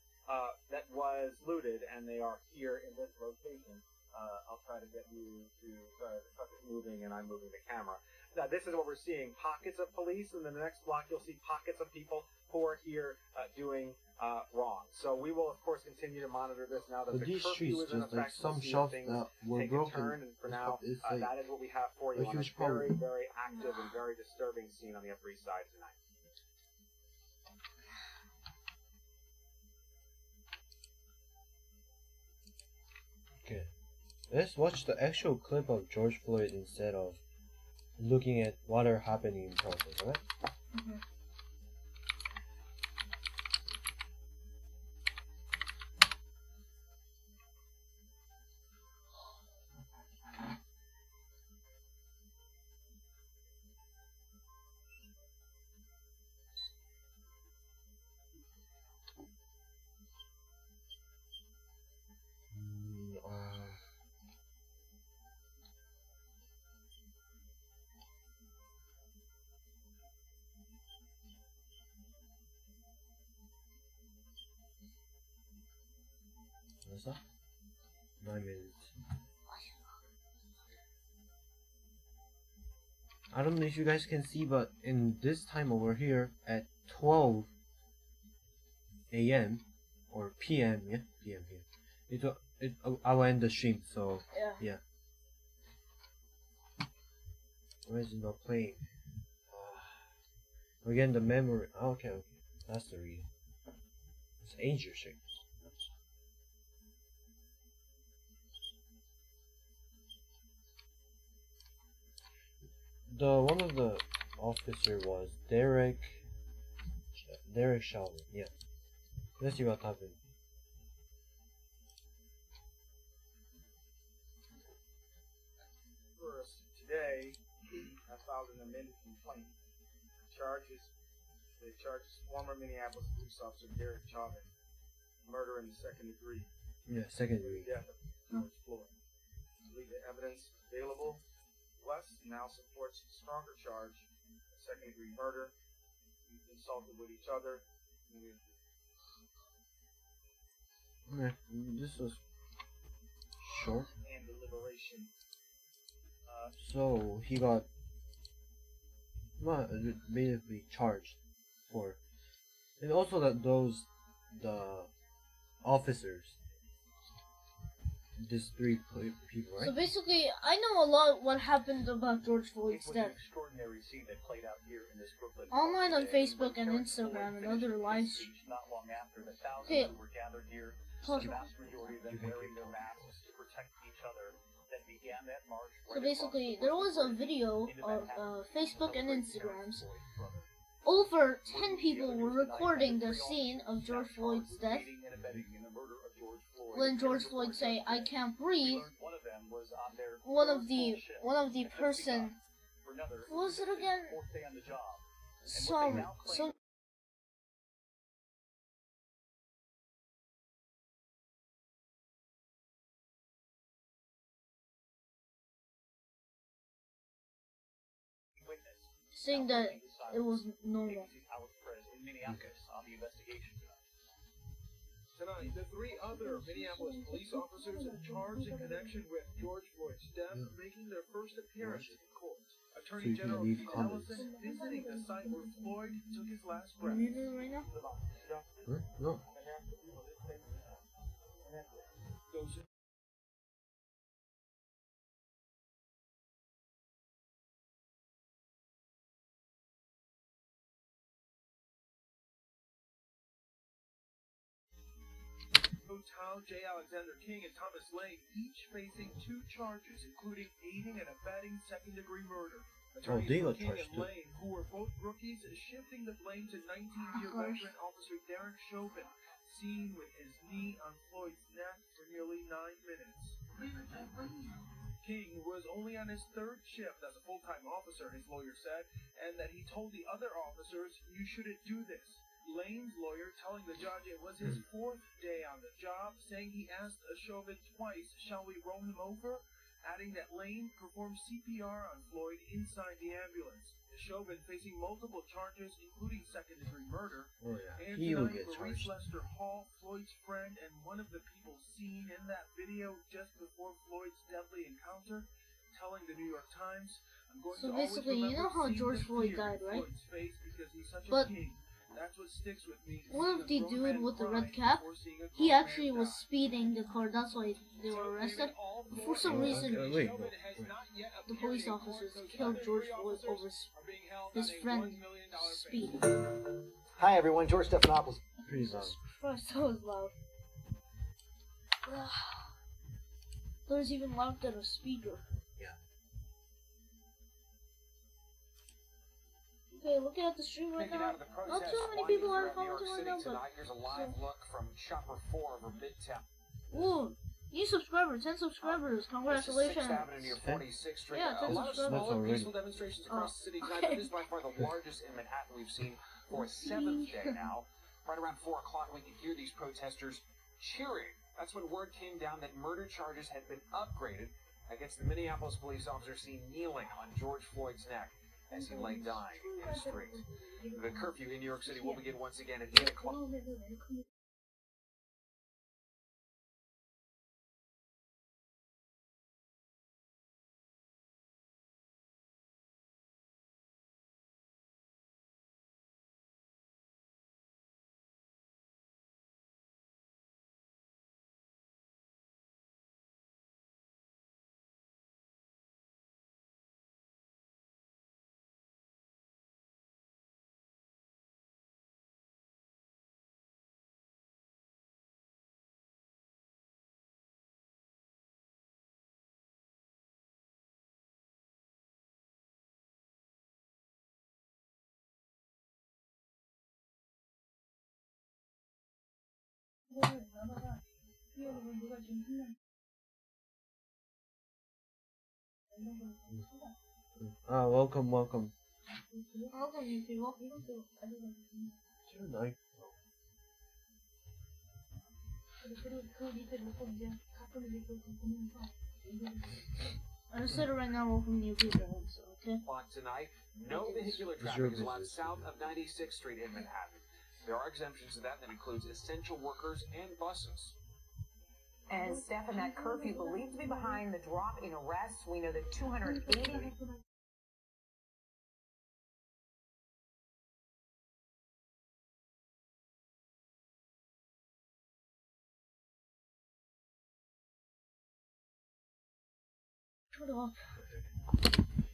was looted, and they are here in this location. I'll try to get you to, sorry, the truck is moving and I'm moving the camera. Now, this is what we're seeing, pockets of police, and then the next block you'll see pockets of people who are here doing wrong. So we will, of course, continue to monitor this now that But the these curfew streets, is in just effect. like some We'll see shops things that were take broken, a turn, and for now, it's like that is what we have for you a on huge a very, problem. very active and very disturbing scene on the Upper East Side tonight. Okay, let's watch the actual clip of George Floyd instead of looking at what are happening in process, alright? What's that? 9 minutes. I don't know if you guys can see, but in this time over here at 12 a.m. or p.m. yeah, p.m. I will end the stream. So yeah. Why is it not playing? Again, the memory. Okay, that's the reason. It's Angel Shake. One of the officer was Derek Chauvin. Yeah. Let's see what happened. First, today, I filed an amended complaint. It charges former Minneapolis police officer Derek Chauvin murder in the second degree. Yeah, second degree. Death of George Floyd. I believe the evidence available West now supports a stronger charge of second degree murder. We've consulted with each other. Okay, this was short. And deliberation. So he got basically charged for, and also that the officers. These 3 people, right? So basically, I know a lot what happened about George Floyd's death. Extraordinary scene that played out here in this Brooklyn online on Facebook and Instagram and other live streams. Not long after, the thousands Okay. who were gathered here, Pause. the vast majority of them wearing their masks to protect each other, then So basically, there was a video of Facebook and Instagrams. Over 10 people were recording the scene of George Floyd's death. When George Floyd say, "I can't breathe," one of the person, what was it again? Some saying that it was normal. Tonight, the three other Minneapolis police officers charged in connection with George Floyd's death making their first appearance in court. Attorney General Keith Ellison visiting the site where Floyd took his last breath. Right now? No. Hotel J. Alexander King and Thomas Lane, each facing 2 charges, including aiding and abetting second-degree murder. Attorneys they got King charged and Lane, who were both rookies, shifting the blame to 19-year veteran officer Derek Chauvin, seen with his knee on Floyd's neck for nearly 9 minutes. King was only on his 3rd shift as a full-time officer, his lawyer said, and that he told the other officers, "You shouldn't do this." Lane's lawyer telling the judge it was his 4th day on the job, saying he asked Chauvin twice, "Shall we roll him over?" adding that Lane performed CPR on Floyd inside the ambulance. Chauvin facing multiple charges, including second-degree murder. Oh yeah, And he will tonight, get Maurice charged. Lester Hall, Floyd's friend and one of the people seen in that video just before Floyd's deadly encounter, telling the New York Times, "I'm going So to always basically, you know remember how seeing George the Floyd fear died, in right? Floyd's face because he's such a But king. That's what sticks with me. one of the Seeing a grown dude man with the cry red cap, before seeing a he grown man actually was die." speeding the car. That's why they were arrested. But for some reason, Wait. the police officers killed George Floyd over his friend's speed. Hi everyone, George Stephanopoulos. Jesus. First, that was loud. That was even louder than a speaker. Yeah. Okay, looking at the stream right now, not too many people are commenting right now, but Here's a live look from Shopper 4 over Midtown. ooh, new subscriber, 10 subscribers, congratulations. 6th Avenue near 46th Street. Yeah, A 10 lot of subscribers. smaller peaceful demonstrations across the city tonight, but it is by far the largest in Manhattan we've seen for a 7th day now. Right around 4 o'clock, we could hear these protesters cheering. That's when word came down that murder charges had been upgraded against the Minneapolis police officer seen kneeling on George Floyd's neck as he lay dying in the street. The curfew in New York City will begin once again at 8 o'clock. Welcome. Welcome, you people. Tonight. I just said it right now, welcome new people, so, okay? Tonight, no vehicular traffic is allowed south of 96th Street in Manhattan. There are exemptions to that includes essential workers and buses. And Stefan, that curfew believed to be behind the drop in arrests. We know that 280...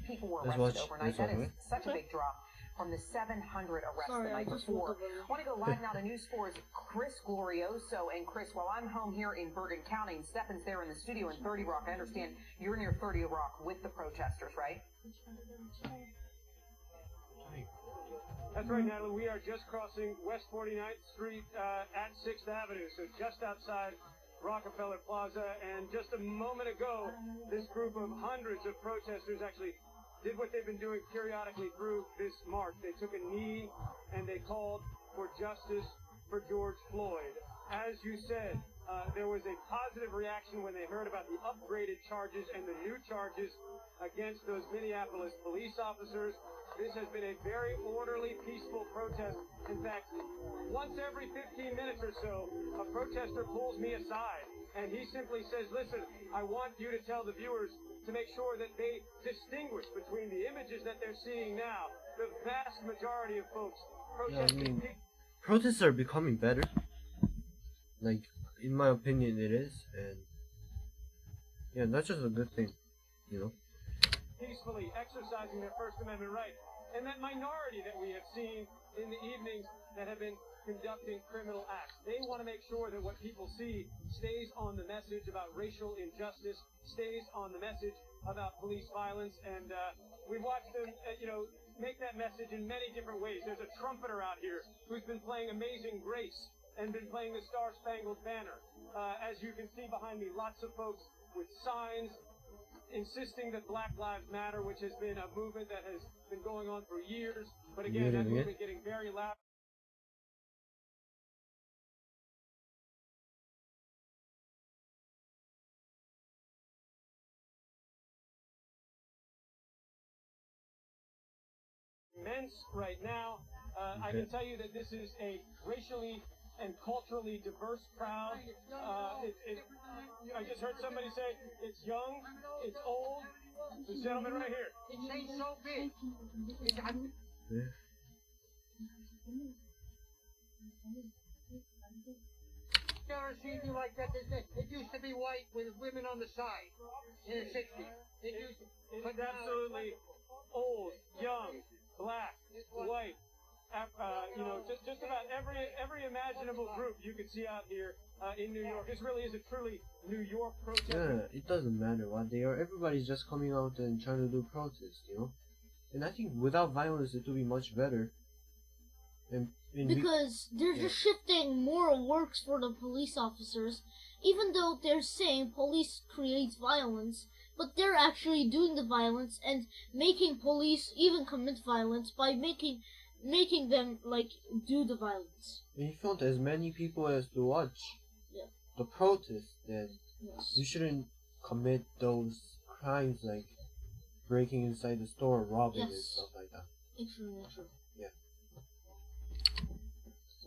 People were arrested overnight. That is such a big drop from the 700 arrests Sorry, the I night just before. woke up early. I want to go live now to News 4's Chris Glorioso. And Chris, while I'm home here in Bergen County, and Stefan's there in the studio in 30 Rock, I understand you're near 30 Rock with the protesters, right? That's right, Natalie. We are just crossing West 49th Street at 6th Avenue, so just outside Rockefeller Plaza. And just a moment ago, this group of hundreds of protesters actually did what they've been doing periodically through this march. They took a knee and they called for justice for George Floyd. As you said, there was a positive reaction when they heard about the upgraded charges and the new charges against those Minneapolis police officers. This has been a very orderly, peaceful protest. In fact, once every 15 minutes or so, a protester pulls me aside and he simply says, listen, I want you to tell the viewers to make sure that they distinguish between the images that they're seeing now. The vast majority of folks protesting. Protests are becoming better. Like, in my opinion, it is, and yeah, that's just a good thing, you know. Peacefully exercising their First Amendment right. And that minority that we have seen in the evenings that have been conducting criminal acts. They want to make sure that what people see stays on the message about racial injustice, stays on the message about police violence, and we've watched them, make that message in many different ways. There's a trumpeter out here who's been playing Amazing Grace and been playing the Star-Spangled Banner. As you can see behind me, lots of folks with signs insisting that Black Lives Matter, which has been a movement that has been going on for years, but again, that movement getting very loud. Immense right now. I can tell you that this is a racially and culturally diverse crowd. I just heard somebody say it's young, it's old. This gentleman right here. It ain't so big. Never seen you like that. It used to be white with women on the side in the 60s. It's absolutely old, young, black, white. Just about every imaginable group you could see out here in New York. This really is a truly New York protest. Yeah, it doesn't matter what they are. Everybody's just coming out and trying to do protests, you know. And I think without violence, it would be much better. Because they're just shifting moral works for the police officers, even though they're saying police creates violence, but they're actually doing the violence and making police even commit violence by making them do the violence. And if you want as many people as to watch the protest, then you shouldn't commit those crimes like breaking inside the store, robbing and stuff like that. True. Yeah.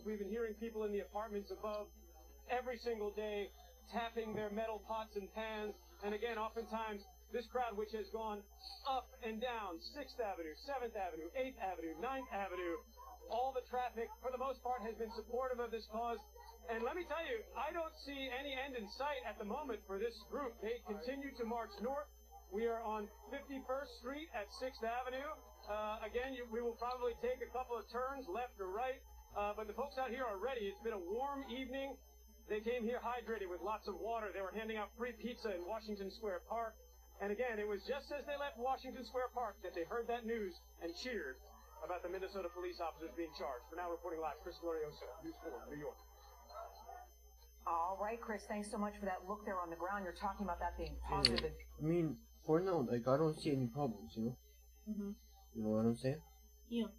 We've been hearing people in the apartments above every single day tapping their metal pots and pans, and again, oftentimes this crowd, which has gone up and down 6th Avenue, 7th Avenue, 8th Avenue, 9th Avenue, all the traffic, for the most part, has been supportive of this cause. And let me tell you, I don't see any end in sight at the moment for this group. They continue to march north. We are on 51st Street at 6th Avenue. Again, we will probably take a couple of turns left or right, but the folks out here are ready. It's been a warm evening. They came here hydrated with lots of water. They were handing out free pizza in Washington Square Park. And again, it was just as they left Washington Square Park that they heard that news and cheered about the Minnesota police officers being charged. For now, reporting live, Chris Glorioso, News 4, New York. All right, Chris, thanks so much for that look there on the ground. You're talking about that being positive. I mean, for now, I don't see any problems, you know? You know what I'm saying? Yeah.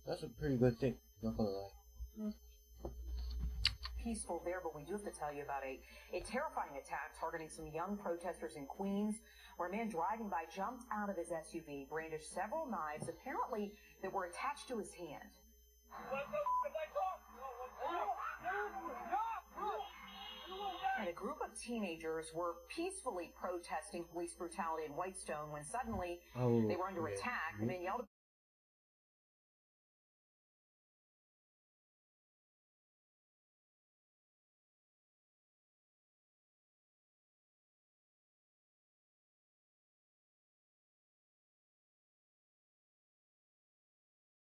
That's a pretty good thing, not gonna lie. Peaceful there, but we do have to tell you about a terrifying attack targeting some young protesters in Queens, where a man driving by jumped out of his SUV, brandished several knives, apparently that were attached to his hand. And a group of teenagers were peacefully protesting police brutality in Whitestone when suddenly they were under attack. The man yelled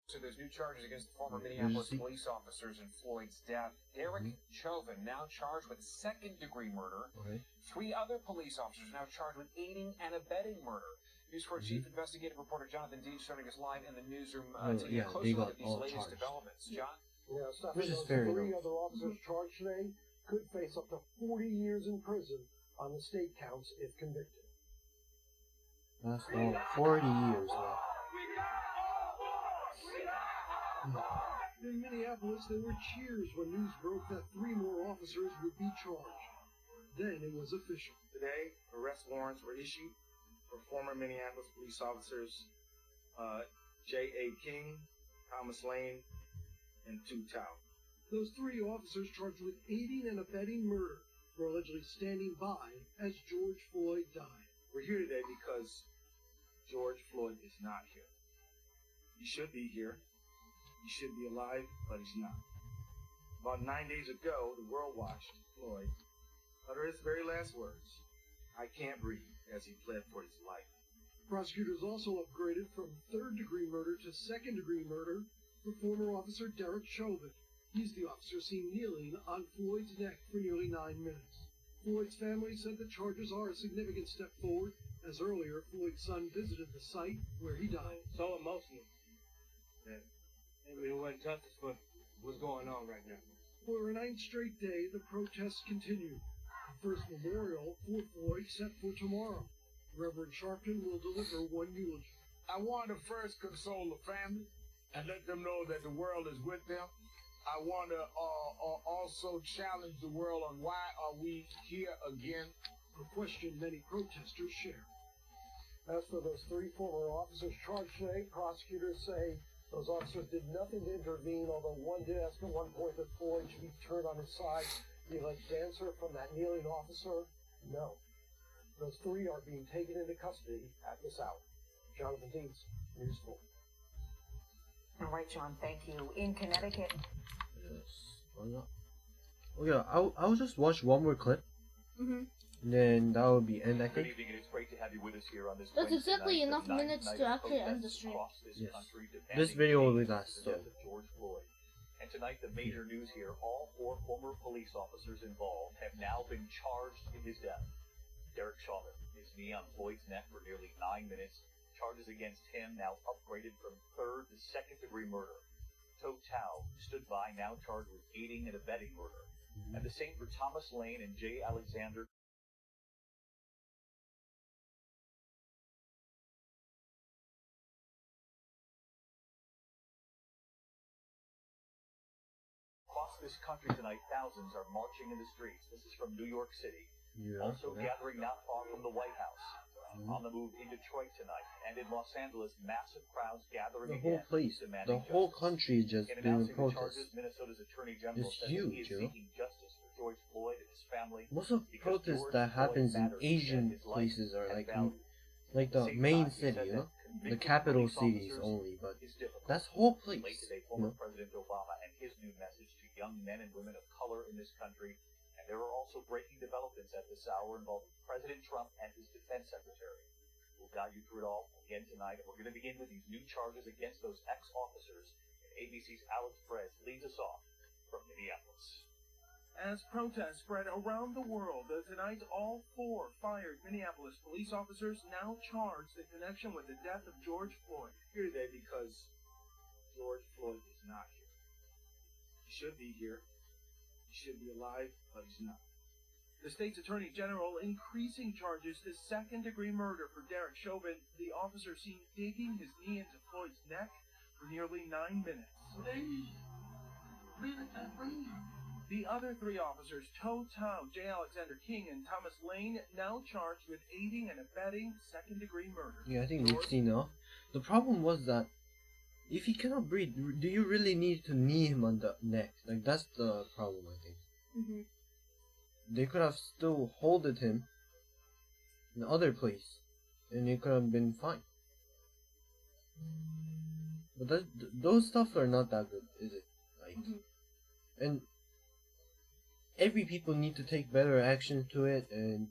So there's new charges against the former Where's Minneapolis he? police officers in Floyd's death. Derek Chauvin now charged with second-degree murder. Okay. 3 other police officers now charged with aiding and abetting murder. News 4 Chief Investigative Reporter Jonathan Dean joining us live in the newsroom taking a closer look at these latest developments. John? Yeah, Stefan, Which is those fair 3 enough. other officers charged today could face up to 40 years in prison on the state counts if convicted. That's all 40 years now. In Minneapolis, there were cheers when news broke that 3 more officers would be charged. Then it was official. Today, arrest warrants were issued for former Minneapolis police officers J.A. King, Thomas Lane, and Tu Tao. Those 3 officers charged with aiding and abetting murder were allegedly standing by as George Floyd died. We're here today because George Floyd is not here. He should be here. He should be alive, but he's not. About 9 days ago, the world watched Floyd utter his very last words, "I can't breathe," as he pled for his life. Prosecutors also upgraded from 3rd-degree murder to 2nd-degree murder for former officer Derek Chauvin. He's the officer seen kneeling on Floyd's neck for nearly 9 minutes. Floyd's family said the charges are a significant step forward, as earlier Floyd's son visited the site where he died. So emotional. And we want justice for what's going on right now. For a 9th straight day, the protests continue. The first memorial for Floyd set for tomorrow. Reverend Sharpton will deliver one eulogy. I want to first console the family and let them know that the world is with them. I want to also challenge the world on why are we here again. A question many protesters share. As for those 3 former officers charged today, prosecutors say those officers did nothing to intervene, although one did ask at one point that Floyd should be turned on his side. The alleged answer from that kneeling officer, no. Those 3 are being taken into custody at this hour. Jonathan Deans, News 4. All right, John, thank you. In Connecticut. Yes. Why not? Oh yeah, I'll just watch one more clip. Mm-hmm. And then that will be end, I Good think. evening, and it's great to have you with us here on this. That's Wednesday exactly night, enough the ninth minutes night to of actually end the protests stream. across this Yes. country This demanding video will be change last, to the so. death of George Floyd. And tonight, the major news here: all 4 former police officers involved have now been charged in his death. Derek Chauvin, his knee on Floyd's neck for nearly 9 minutes. Charges against him now upgraded from 3rd to 2nd-degree murder. Tu Tao, who stood by, now charged with aiding and abetting murder. And the same for Thomas Lane and J. Alexander. Across this country tonight, thousands are marching in the streets. This is from New York City. Yeah, Also okay. gathering not far from the White House. On the move in Detroit tonight, and in Los Angeles, massive crowds gathering The whole again, place, demanding the whole justice. country is just In doing announcing the protests. charges, Minnesota's Attorney General It's said that he huge, is you know. seeking justice for George Floyd and his family. Most of because protests George that Floyd happens in mattered, Asian and his life places are had like value. the Same main time, he city, said you know, that the convicted capital police cities officers only, but is difficult. that's whole place. Late today, You former know? President Obama and his new message to young men and women of color in this country. And there are also breaking developments at this hour involving President Trump and his defense secretary. We'll guide you through it all again tonight. And we're going to begin with these new charges against those ex-officers. And ABC's Alex Perez leads us off from Minneapolis. As protests spread around the world, tonight all 4 fired Minneapolis police officers now charged in connection with the death of George Floyd. Here today because George Floyd is not here. He should be here. He should be alive, but he's not. The state's attorney general increasing charges to 2nd-degree murder for Derek Chauvin, the officer seen digging his knee into Floyd's neck for nearly 9 minutes. The other 3 officers, Tu Tao, J. Alexander King, and Thomas Lane, now charged with aiding and abetting 2nd-degree murder. Yeah, I think we've seen enough. The problem was that if he cannot breathe, do you really need to knee him on the neck? Like, that's the problem, I think. Mm-hmm. They could have still holded him in the other place, and it could have been fine. But those stuff are not that good, is it? Like, and every people need to take better action to it, and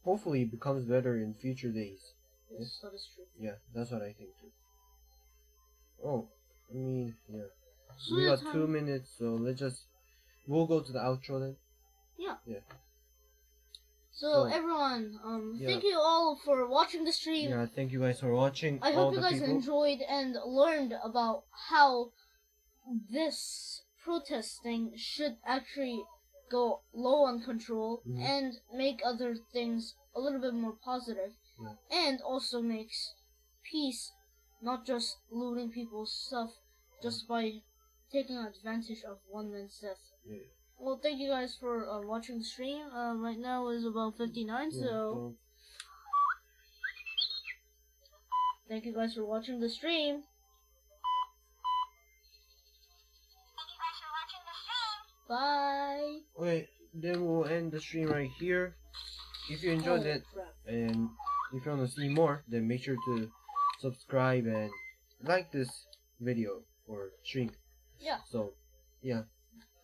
hopefully it becomes better in future days. Yes, that is true. Yeah, that's what I think too. Oh, I mean, yeah. So We the got 2 minutes, so we'll go to the outro then. Yeah. Yeah. So everyone, thank you all for watching the stream. Yeah, thank you guys for watching. I hope you guys enjoyed and learned about how this protesting should actually go low on control and make other things a little bit more positive, and also makes peace, not just looting people's stuff just by taking advantage of one man's death. Yeah. Well, thank you guys for watching the stream. Right now is about 59, so thank you guys for watching the stream. Bye. Okay, then we'll end the stream right here. If you enjoyed it and if you want to see more, then make sure to subscribe and like this video or stream. Yeah. So, yeah.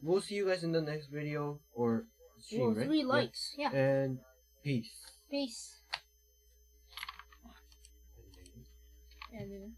We'll see you guys in the next video or stream, right? 3 likes, yeah. And peace. Peace. And